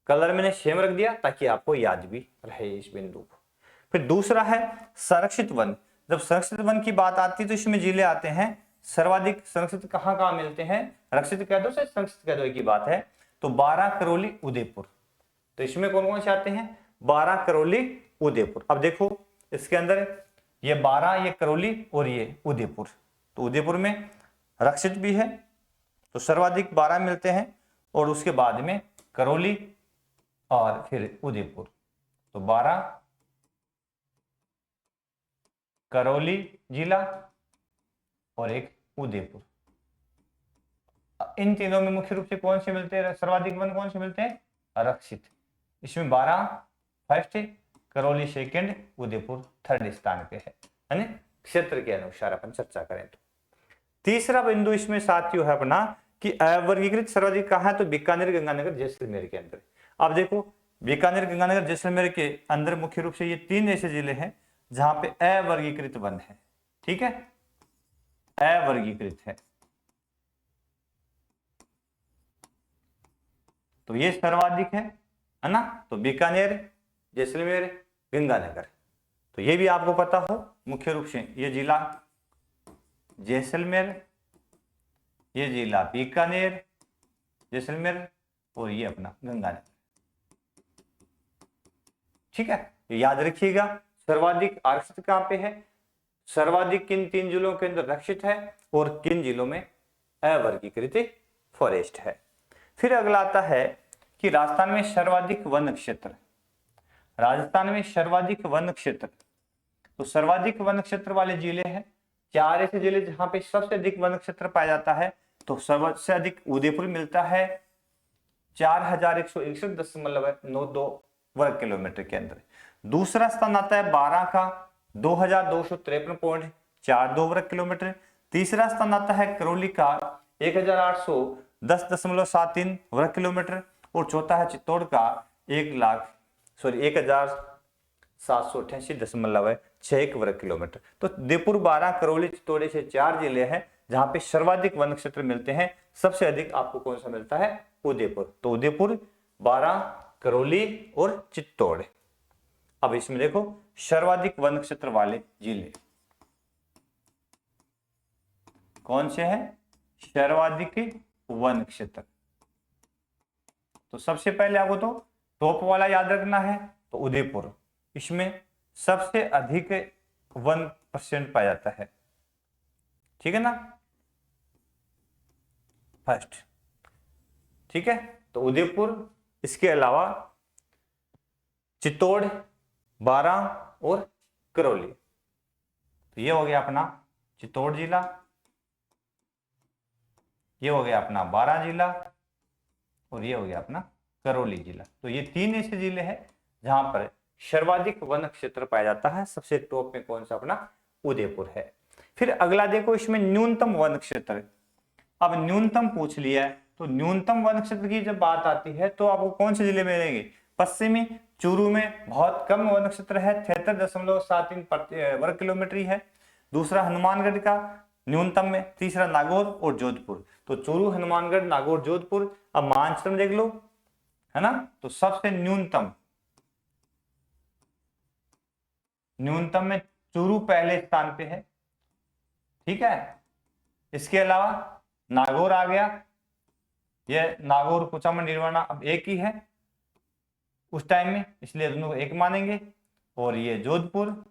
कलर मैंने सेम रख दिया ताकि आपको याद भी रहे इस बिंदु को। फिर दूसरा है संरक्षित वन। जब संरक्षित वन की बात आती है तो इसमें जिले आते हैं सर्वाधिक संरक्षित कहां कहां मिलते हैं, रक्षित कह दो से संरक्षित कह दो की बात है, तो 12 करौली, उदयपुर। तो इसमें कौन कौन से आते हैं? 12 करौली, उदयपुर। अब देखो इसके अंदर ये 12, ये करौली और ये उदयपुर। तो उदयपुर में रक्षित भी है तो सर्वाधिक 12 मिलते हैं, और उसके बाद में करौली और फिर उदयपुर। तो 12 करौली जिला और एक उदयपुर। इन तीनों में मुख्य रूप से कौन से मिलते हैं, सर्वाधिक वन कौन से मिलते हैं, आरक्षित। इसमें 12 first, Karauli second, Udaipur third स्थान पे है, यानी क्षेत्र के अनुसार अपन चर्चा करें तो। तीसरा बिंदु इसमें साथियों है अपना कि अवर्गीकृत सर्वाधिक कहाँ है, तो बीकानेर, गंगानगर, जैसलमेर के अंदर। अब देखो बीकानेर, गंगानगर, जैसलमेर के अंदर मुख्य रूप से ये 3 ऐसे जिले हैं जहां पे अवर्गीकृत वन है। ठीक है, अवर्गीकृत है, तो ये सर्वाधिक है ना। तो बीकानेर, जैसलमेर, गंगानगर, तो ये भी आपको पता हो मुख्य रूप से ये जिला जैसलमेर, ये जिला बीकानेर, जैसलमेर, और ये अपना गंगानगर। ठीक है, याद रखिएगा सर्वाधिक आरक्षित कहां पे है, सर्वाधिक किन 3 जिलों के अंदर रक्षित है और किन जिलों में अवर्गीकृत फॉरेस्ट है। फिर अगला आता है कि राजस्थान में सर्वाधिक वन क्षेत्र, राजस्थान में सर्वाधिक वन क्षेत्र, तो सर्वाधिक वन क्षेत्र वाले जिले हैं 4 ऐसे जिले जहां पे सबसे अधिक वन क्षेत्र पाया जाता है। तो सबसे अधिक उदयपुर मिलता है 4161.92 वर्ग किलोमीटर के अंदर। दूसरा स्थान आता है 12 का 2253.42 वर्ग किलोमीटर। तीसरा स्थान आता है करौली का 1810.73 वर्ग किलोमीटर, और चौथा है चित्तौड़ का 1788.61 वर्ग किलोमीटर। तो उदयपुर, 12, करौली, चित्तौड़ से 4 जिले हैं जहां पे सर्वाधिक वन क्षेत्र मिलते हैं। सबसे अधिक आपको कौन सा मिलता है, उदयपुर। तो उदयपुर, 12, करौली और चित्तौड़। अब इसमें देखो सर्वाधिक वन क्षेत्र वाले जिले कौन से हैं, सर्वाधिक वन क्षेत्र। तो सबसे पहले आपको तो टॉप वाला याद रखना है, तो उदयपुर, इसमें सबसे अधिक 1% पाया जाता है। ठीक है ना, फर्स्ट। ठीक है, तो उदयपुर, इसके अलावा चित्तौड़, 12 और करौली। तो ये हो गया अपना चित्तौड़ जिला, ये हो गया अपना 12 जिला, और ये हो गया अपना करौली जिला। तो ये 3 ऐसे जिले हैं जहां पर सर्वाधिक वन क्षेत्र पाया जाता है। सबसे टॉप में कौन सा, अपना उदयपुर है। फिर अगला देखो इसमें न्यूनतम वन क्षेत्र। अब न्यूनतम पूछ लिया है, तो न्यूनतम वन क्षेत्र की जब बात आती है तो आपको कौन से जिले मिलेंगे, पश्चिमी चूरू में बहुत कम वन क्षेत्र है, 73.73 वर्ग किलोमीटर ही है। दूसरा हनुमानगढ़ का न्यूनतम में, तीसरा नागौर और जोधपुर। तो चूरू, हनुमानगढ़, नागौर, जोधपुर। अब मानचित्र में देख लो, है ना, तो सबसे न्यूनतम में चूरू पहले स्थान पे है। ठीक है, इसके अलावा नागौर आ गया, ये नागौर, कुचामन, निर्वाणा अब एक ही है उस टाइम में, इसलिए दोनों को एक मानेंगे। और ये जोधपुर,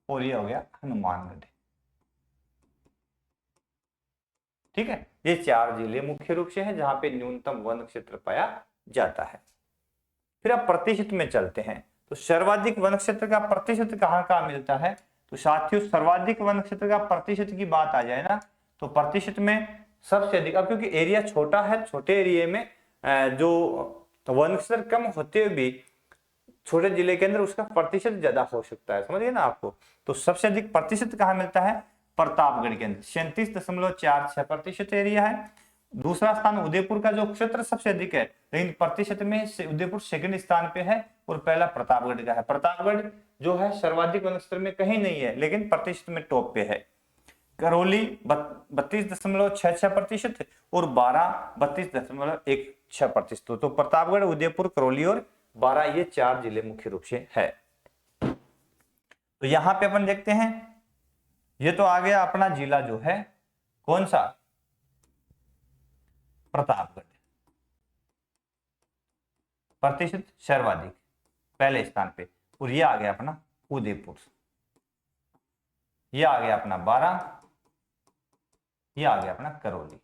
और ये हो गया हनुमानगढ़। ठीक है, ये 4 जिले मुख्य रूप से हैं जहां पे न्यूनतम वन क्षेत्र पाया जाता है। फिर अब प्रतिशत में चलते हैं, तो सर्वाधिक वन क्षेत्र का प्रतिशत कहां कहां मिलता है। तो साथियों सर्वाधिक वन क्षेत्र का प्रतिशत की बात आ जाए ना, तो प्रतिशत में सबसे अधिक, अब क्योंकि एरिया छोटा है, छोटे एरिया में जो वन क्षेत्र कम होते हुए भी छोटे जिले के अंदर उसका प्रतिशत ज्यादा हो सकता है, समझिए ना आपको। तो सबसे अधिक प्रतिशत कहां मिलता है, प्रतापगढ़ के अंदर 37.46% एरिया है। दूसरा स्थान उदयपुर का जो क्षेत्र सबसे अधिक है, लेकिन प्रतिशत में उदयपुर सेकंड स्थान पे है और पहला प्रतापगढ़ का है। प्रतापगढ़ जो है सर्वाधिक वन क्षेत्र में कहीं नहीं है, लेकिन प्रतिशत में टॉप पे है। करौली 32.66% और 12 32.16%। तो प्रतापगढ़, उदयपुर, करौली और 12 ये 4 जिले मुख्य रूप से है। तो यहां पे अपन देखते हैं, ये तो आ गया अपना जिला जो है कौन सा, प्रतापगढ़, प्रतिशत सर्वाधिक पहले स्थान पे। और ये आ गया अपना उदयपुर, ये आ गया अपना 12, ये आ गया अपना करौली।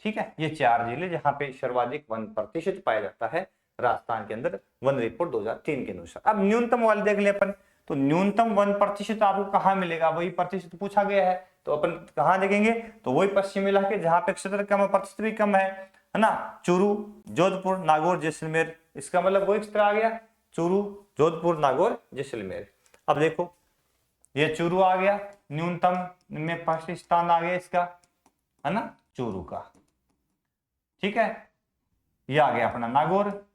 ठीक है, ये 4 जिले जहां पे सर्वाधिक वन प्रतिशत पाया जाता है राजस्थान के अंदर वन रिपोर्ट 2003 के अनुसार। अब न्यूनतम वाले देख ले अपन, तो न्यूनतम 1% आपको कहां मिलेगा, वही प्रतिशत पूछा गया है, तो अपन कहां देखेंगे, तो वही पश्चिमी इलाके जहां पे क्षेत्र कम है, प्रतिशत भी कम है ना, चूरू, जोधपुर, नागौर, जैसलमेर, इसका मतलब वही क्षेत्र आ गया, चूरू, जोधपुर, नागौर, जैसलमेर। अब देखो ये चूरू आ गया, न्यूनतम में फर्स्ट स्थान आ गया इसका, है ना, चूरू का, ठीक है। ये आ गया अपना नागौर,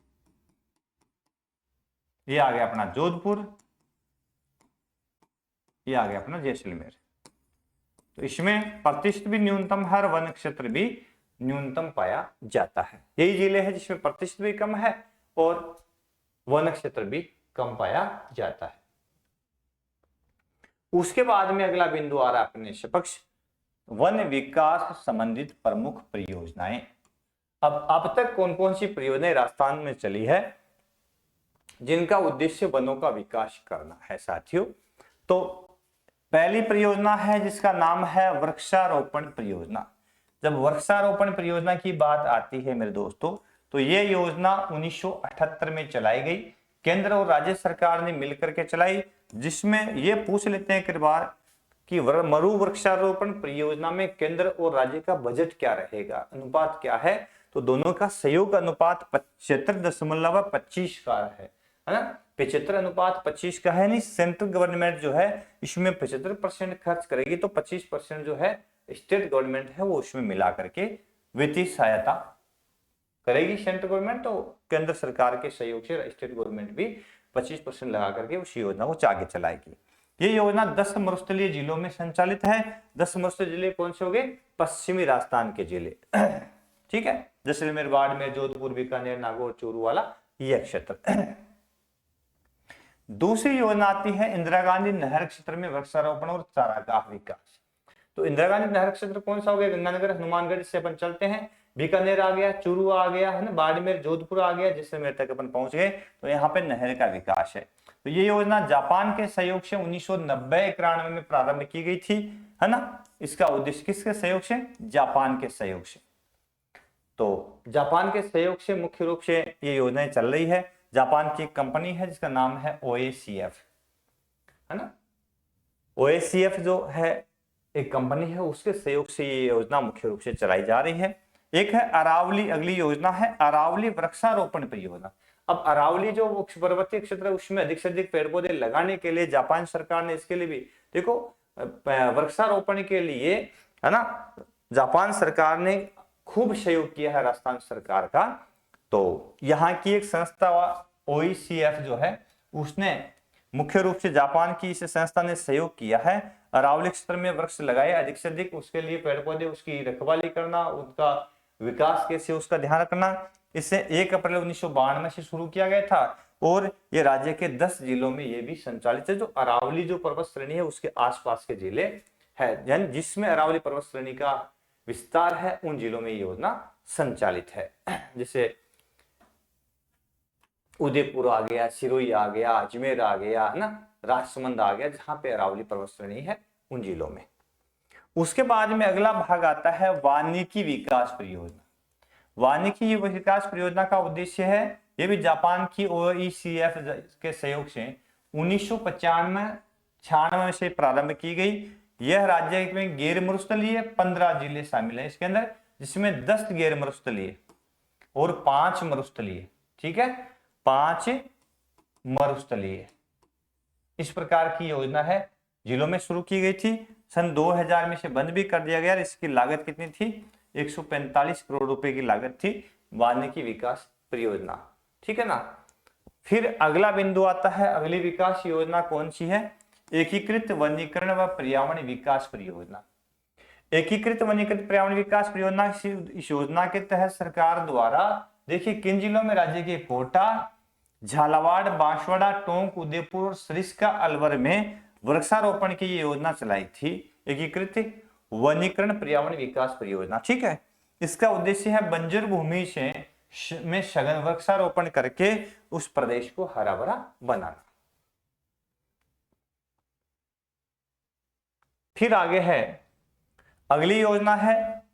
ये आ गया अपना जोधपुर, ये आ गया अपना जैसलमेर। तो इसमें प्रतिशत भी न्यूनतम, हर वन क्षेत्र भी न्यूनतम पाया जाता है। यही जिले हैं जिसमें प्रतिशत भी कम है और वन क्षेत्र भी कम पाया जाता है। उसके बाद में अगला बिंदु आ रहा है अपने समक्ष, वन विकास संबंधित प्रमुख परियोजनाएं। अब तक कौन कौन सी परियोजनाएं राजस्थान में चली है जिनका उद्देश्य वनों का विकास करना है साथियों। तो पहली परियोजना है जिसका नाम है वृक्षारोपण परियोजना। जब वृक्षारोपण परियोजना की बात आती है मेरे दोस्तों, तो ये योजना 1978 में चलाई गई, केंद्र और राज्य सरकार ने मिलकर के चलाई, जिसमें ये पूछ लेते हैं कई बार कि मरु वृक्षारोपण परियोजना में केंद्र और राज्य का बजट क्या रहेगा, अनुपात क्या है, तो दोनों का सहयोग अनुपात 75.25 का है ना, 75:25 का है। नहीं, सेंट्रल गवर्नमेंट जो है इसमें 75% खर्च करेगी, तो 25% जो है स्टेट गवर्नमेंट है वो उसमें मिला करके वित्तीय सहायता करेगी सेंट्रल गवर्नमेंट, तो केंद्र सरकार के सहयोग से स्टेट गवर्नमेंट भी 25% लगा करके उस योजना को आगे चलाएगी। ये योजना 10 मरुस्थलीय जिलों में संचालित है। 10 मरुस्थलीय जिले कौन से हो गए, पश्चिमी राजस्थान के जिले, ठीक है, जैसलमेर, बाड़मेर, जोधपुर, बीकानेर, नागौर, चूरू वाला ये क्षेत्र। दूसरी योजना आती है इंदिरा गांधी नहर क्षेत्र में वृक्षारोपण और चारागाह विकास। तो इंदिरा गांधी नहर क्षेत्र कौन सा हो गया, गंगानगर, हनुमानगढ़ से अपन चलते हैं, बीकानेर आ गया, चूरू आ गया, है ना, बाड़मेर, जोधपुर आ गया, जैसलमेर तक अपन पहुंच गए। तो यहाँ पे नहर का विकास है। तो ये योजना जापान के सहयोग से 1990-91 में प्रारंभ की गई थी, है ना। इसका उद्देश्य किसके सहयोग से, जापान के सहयोग से। तो जापान के सहयोग से मुख्य रूप से ये योजनाएं चल रही है। जापान की एक कंपनी है जिसका नाम है OACF, है ना। OACF जो है एक कंपनी है, उसके सहयोग से ये योजना मुख्य रूप से चलाई जा रही है। एक है अरावली, अगली योजना है अरावली वृक्षारोपण परियोजना। अब अरावली जो पर्वतीय क्षेत्र है उसमें अधिक से अधिक पेड़ पौधे लगाने के लिए जापान सरकार ने इसके लिए भी देखो वृक्षारोपण के लिए, है ना, जापान सरकार ने खूब सहयोग किया है राजस्थान सरकार का। तो यहाँ की एक संस्था OACF जो है उसने मुख्य रूप से जापान की इस संस्था ने सहयोग किया है, अरावली क्षेत्र में वृक्ष लगाए अधिक से अधिक, उसके लिए पेड़ पौधे, उसकी रखवाली करना, उनका विकास कैसे उसका ध्यान रखना। इसे 1 अप्रैल 1992 से शुरू किया गया था और ये राज्य के 10 जिलों में ये भी संचालित है। जो अरावली जो पर्वत श्रेणी है उसके आसपास के जिले है, यानी जिसमें अरावली पर्वत श्रेणी का विस्तार है उन जिलों में ये योजना संचालित है। जैसे उदयपुर आ गया, सिरोही आ गया, अजमेर आ गया, है ना, राजसमंद आ गया, जहां पे अरावली पर्वत श्रेणी है उन जिलों में। उसके बाद में अगला भाग आता है वानिकी विकास परियोजना। वानिकी विकास परियोजना का उद्देश्य है, ये भी जापान की OACF के सहयोग से 1995-96 से प्रारंभ की गई। यह राज्य में गैर मरुस्थलीय 15 जिले शामिल है इसके अंदर, जिसमें 10 गैर मरुस्थलीय और 5 मरुस्थलीय, ठीक है, 5 मरुस्थलीय, इस प्रकार की योजना है, जिलों में शुरू की गई थी। सन 2000 में से बंद भी कर दिया गया। इसकी लागत कितनी थी, 145 करोड़ रुपए की लागत थी वानिकी विकास परियोजना, ठीक है ना। फिर अगला बिंदु आता है, अगली विकास योजना कौन सी है, एकीकृत वनीकरण व पर्यावरण विकास परियोजना। एकीकृत वनीकृत पर्यावरण विकास परियोजना, इस योजना के तहत सरकार द्वारा देखिए किन जिलों में, राज्य के कोटा, झालावाड़, बांसवाड़ा, टोंक, उदयपुर और सरिस्का, अलवर में वृक्षारोपण की ये योजना चलाई थी, एकीकृत वनीकरण पर्यावरण विकास परियोजना, ठीक है। इसका उद्देश्य है बंजर भूमि से में सघन वृक्षारोपण करके उस प्रदेश को हरा भरा बनाना। फिर आगे है, अगली योजना है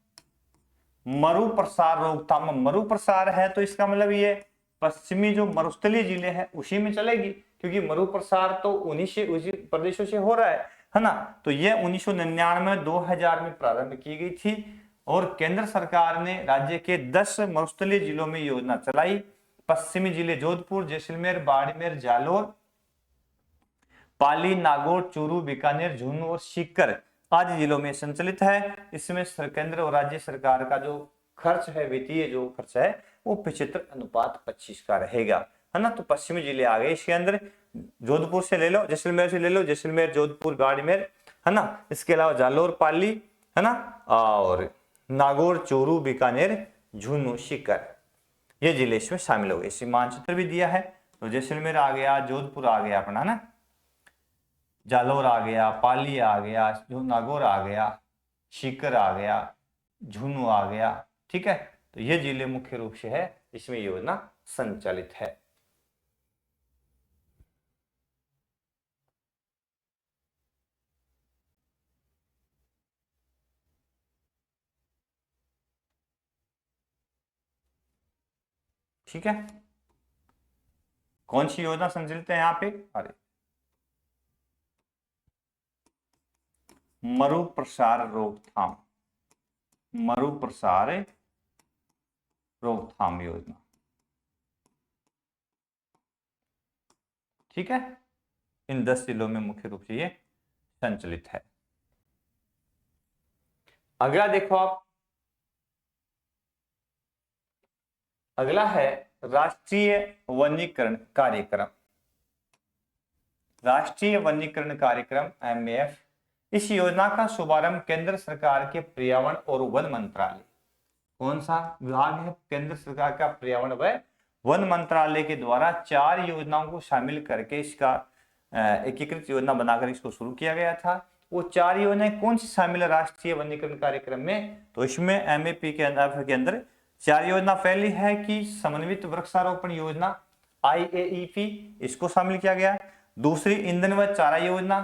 मरु प्रसार रोकथाम। मरु प्रसार है तो इसका मतलब ये पश्चिमी जो मरुस्थलीय जिले हैं उसी में चलेगी, क्योंकि मरु प्रसार तो उसी प्रदेशों से हो रहा है ना। तो ये 1999-2000 में प्रारंभ की गई थी और केंद्र सरकार ने राज्य के 10 मरुस्थलीय जिलों में योजना चलाई। पश्चिमी जिले जोधपुर, जैसलमेर, बाड़मेर, जालोर, पाली, नागौर, चूरू, बीकानेर, झुंझुनू और सीकर आदि जिलों में संचालित है। इसमें केंद्र और राज्य सरकार का जो खर्च है, वित्तीय जो खर्च है, वो 75:25 का रहेगा, है ना। तो पश्चिमी जिले आ गए इसके अंदर, जोधपुर से ले लो, जैसलमेर से ले लो, जैसलमेर, जोधपुर, बाड़मेर, है ना। इसके अलावा जालोर, पाली, है ना, और नागौर, चूरू, बीकानेर, झुंझुनू, सीकर, ये जिले इसमें शामिल हो गए। इसी मानचित्र भी दिया है। तो जैसलमेर आ गया, जोधपुर आ गया अपना ना, जालोर आ गया, पाली आ गया, नागौर आ गया, सीकर आ गया, झुंझुनू आ गया, ठीक है। तो ये जिले मुख्य रूप से है इसमें योजना संचालित है। ठीक है, कौन सी योजना संचालित है यहाँ पे? अरे मरु प्रसार रोकथाम, मरु प्रसार रोकथाम योजना, ठीक है। इन 10 जिलों में मुख्य रूप से ये संचालित है। अगला देखो आप, अगला है राष्ट्रीय वनीकरण कार्यक्रम। राष्ट्रीय वनीकरण कार्यक्रम MAF, इस योजना का शुभारंभ केंद्र सरकार के पर्यावरण और वन मंत्रालय, कौन सा विभाग है केंद्र सरकार का? पर्यावरण व वन मंत्रालय के द्वारा 4 योजनाओं को शामिल करके इसका एकीकृत योजना बनाकर इसको शुरू किया गया था। वो 4 योजनाएं कौन सी शामिल है राष्ट्रीय वनीकरण कार्यक्रम में? तो इसमें MAP के अंदर 4 योजना। पहली है कि समन्वित वृक्षारोपण योजना IAEP, इसको शामिल किया गया। दूसरी ईंधन व चारा योजना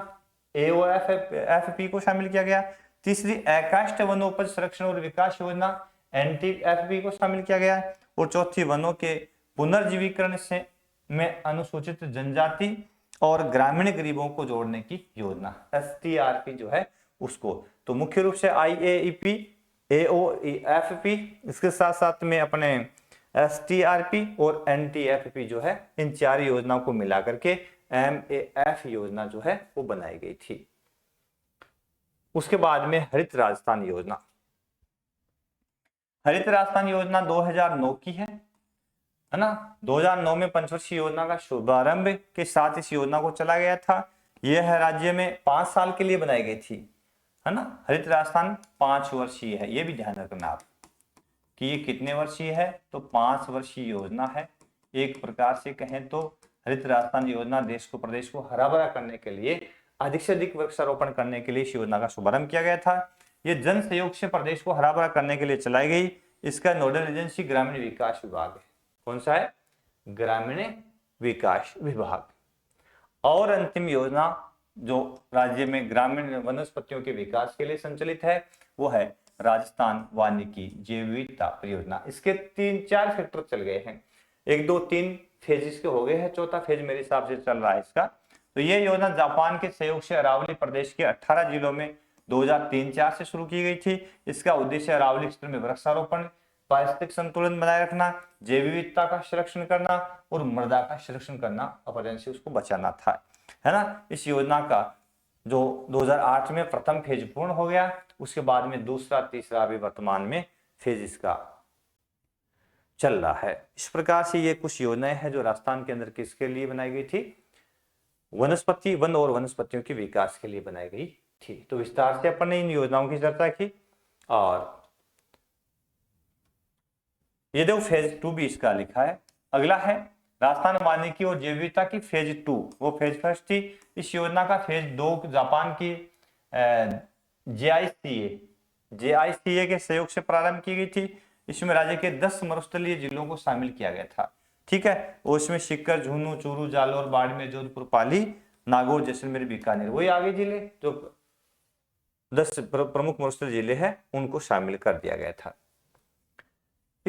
AOFP को शामिल किया गया। तीसरी अकाष्ठ वनोपज संरक्षण और विकास योजना NTFP को शामिल किया गया। और चौथी वनों के पुनर्जीवीकरण से में अनुसूचित जनजाति और ग्रामीण गरीबों को जोड़ने की योजना STRP जो है उसको। तो मुख्य रूप से IAEP, AOFP, इसके साथ साथ में अपने STRP और NTFP जो है, इन 4 योजनाओं को मिला करके MAF योजना जो है वो बनाई गई थी। उसके बाद में हरित राजस्थान योजना। हरित राजस्थान योजना 2009 की है ना। 2009 में पंचवर्षीय योजना का शुभारंभ के साथ इस योजना को चला गया था। यह है राज्य में 5 साल के लिए बनाई गई थी, है ना। हरित राजस्थान 5 वर्षीय है, ये भी ध्यान रखना आप कि ये कितने वर्षीय है, तो 5 वर्षीय योजना है। एक प्रकार से कहें तो हरित राजस्थान योजना देश को, प्रदेश को हरा भरा करने के लिए, अधिक से अधिक वृक्षारोपण करने के लिए इस योजना का शुभारंभ किया गया था। ये जन सहयोग से प्रदेश को हरा भरा करने के लिए चलाई गई। इसका नोडल एजेंसी ग्रामीण विकास विभाग है। कौन सा है? ग्रामीण विकास विभाग। और अंतिम योजना जो राज्य में ग्रामीण वनस्पतियों के विकास के लिए संचालित है वो है राजस्थान वानिकी जैव विविधता परियोजना। इसके 3-4 फैक्टर चल गए हैं, 1, 2, 3 फेज इसके हो गए हैं, चौथा फेज मेरे हिसाब से चल रहा है इसका। तो ये योजना जापान के सहयोग से अरावली प्रदेश के 18 जिलों में 2003-04 से शुरू की गई थी। इसका उद्देश्य अरावली क्षेत्र में वृक्षारोपण, पारिस्थितिक संतुलन बनाए रखना, जैव विविधता का संरक्षण करना और मृदा का संरक्षण करना, अपरजन से उसको बचाना था, है ना। इस योजना का जो 2008 में प्रथम फेज पूर्ण हो गया, उसके बाद में दूसरा, तीसरा अभी वर्तमान में फेज इसका चल रहा है। इस प्रकार से ये कुछ योजनाएं हैं जो राजस्थान के अंदर किसके लिए बनाई गई थी? वनस्पति, वन और वनस्पतियों के विकास के लिए बनाई गई थी। तो विस्तार से अपन ने इन योजनाओं की चर्चा की। और ये देखो फेज 2 भी इसका लिखा है। अगला है राजस्थान वानिकी और जैव विविधता की फेज 2, वो फेज फर्स्ट थी। इस योजना का फेज 2 जापान की JICA के सहयोग से प्रारंभ की गई थी। इसमें राज्य के 10 मरुस्थलीय जिलों को शामिल किया गया था, ठीक है। और इसमें सीकर, झुंझुनू, चूरू, जालोर, बाड़मेर, जोधपुर, पाली, नागौर, जैसलमेर, बीकानेर, वही आगे जिले जो 10 प्रमुख मरुस्थलीय जिले हैं उनको शामिल कर दिया गया था।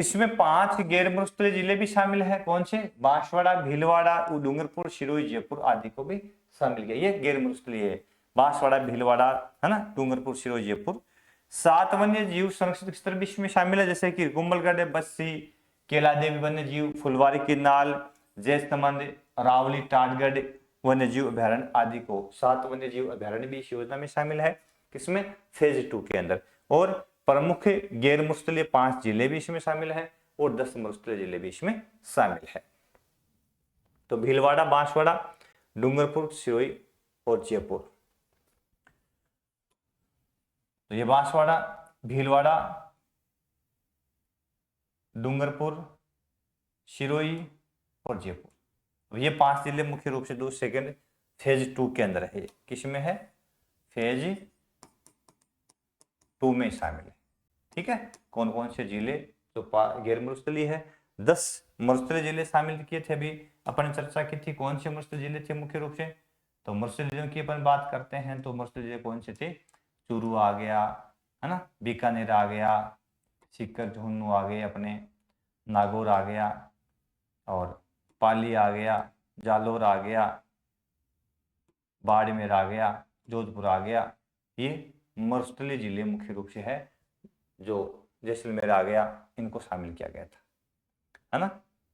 इसमें 5 गैर मरुस्थलीय जिले भी शामिल है। कौन से? बांसवाड़ा, भीलवाड़ा, डूंगरपुर, सिरोही, जयपुर आदि को भी शामिल किया। ये गैर मरुस्थलीय है, बांसवाड़ा, भीलवाड़ा, है ना, डूंगरपुर, सिरोही, जयपुर। 7 वन्य जीव संरक्षित क्षेत्र भी इसमें शामिल है, जैसे कि कुंभलगढ़, बस्सी, केलादेवी वन्य जीव, फुलवारी किन्नाल, जैसमंद, रावली, टाटगढ़ वन्य जीव अभ्यारण्य आदि को 7 वन्य जीव अभ्यारण्य भी इस योजना में शामिल है। किसमें? फेज 2 के अंदर। और प्रमुख गैर मरुस्थलीय 5 जिले भी इसमें शामिल है और 10 मरुस्थलीय जिले भी इसमें शामिल है। तो भीलवाड़ा, बांसवाड़ा, डूंगरपुर, सिरोही और जयपुर। तो ये बांसवाड़ा, भीलवाड़ा, डूंगरपुर, सिरोही और जयपुर, तो ये 5 जिले मुख्य रूप से सेकेंड फेज 2 के अंदर है। किसमें है? फेज 2 में शामिल है। ठीक है, कौन कौन से जिले जो गैर मरुस्थलीय है? 10 मरुस्थलीय जिले शामिल किए थे, अभी अपन चर्चा की थी। कौन से मरुस्थलीय जिले थे मुख्य रूप से? तो मरुस्थलीय जिलों की अपन बात करते हैं तो मरुस्थलीय जिले कौन से थे? चूरू आ गया, है ना, बीकानेर आ गया, सीकर झुंझुनू आ गए, अपने नागौर आ गया, और पाली आ गया, जालोर आ गया, बाड़मेर आ गया, जोधपुर आ गया। ये मरुस्थलीय जिले मुख्य रूप से है, जो जैसलमेर आ गया, इनको शामिल किया गया था, है ना।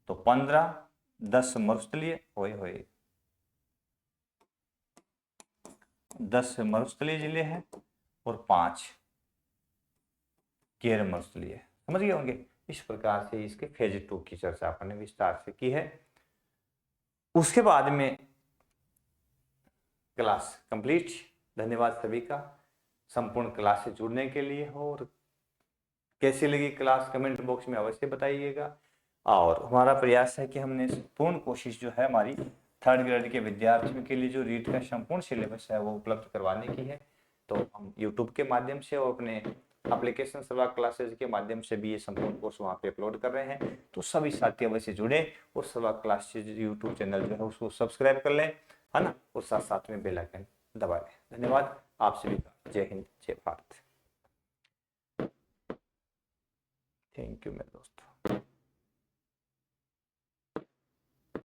तो 15, 10 मरुस्थलीय होए 10 मरुस्थलीय जिले हैं और 5 गैर मरुस्थलीय। समझ गए होंगे। इस प्रकार से इसके फेज 2 की चर्चा अपन ने विस्तार से की है। उसके बाद में क्लास कंप्लीट। धन्यवाद सभी का संपूर्ण क्लास से जुड़ने के लिए। और कैसी लगी क्लास कमेंट बॉक्स में अवश्य बताइएगा। और हमारा प्रयास है कि हमने पूर्ण कोशिश जो है हमारी 3rd ग्रेड के विद्यार्थियों के लिए जो रीट का संपूर्ण सिलेबस है वो उपलब्ध करवाने की है। तो हम यूट्यूब के माध्यम से और अपने एप्लीकेशन सर्वा क्लासेज के माध्यम से भी ये संपूर्ण कोर्स वहाँ पे अपलोड कर रहे हैं। तो सभी साथी अवश्य जुड़े और सर्वा क्लासेज यूट्यूब चैनल जो है उसको सब्सक्राइब कर लें, है ना, और साथ साथ में बेल आइकन दबा लें। धन्यवाद आप सभी का। जय हिंद, जय भारत। थैंक यू मेरे दोस्तों।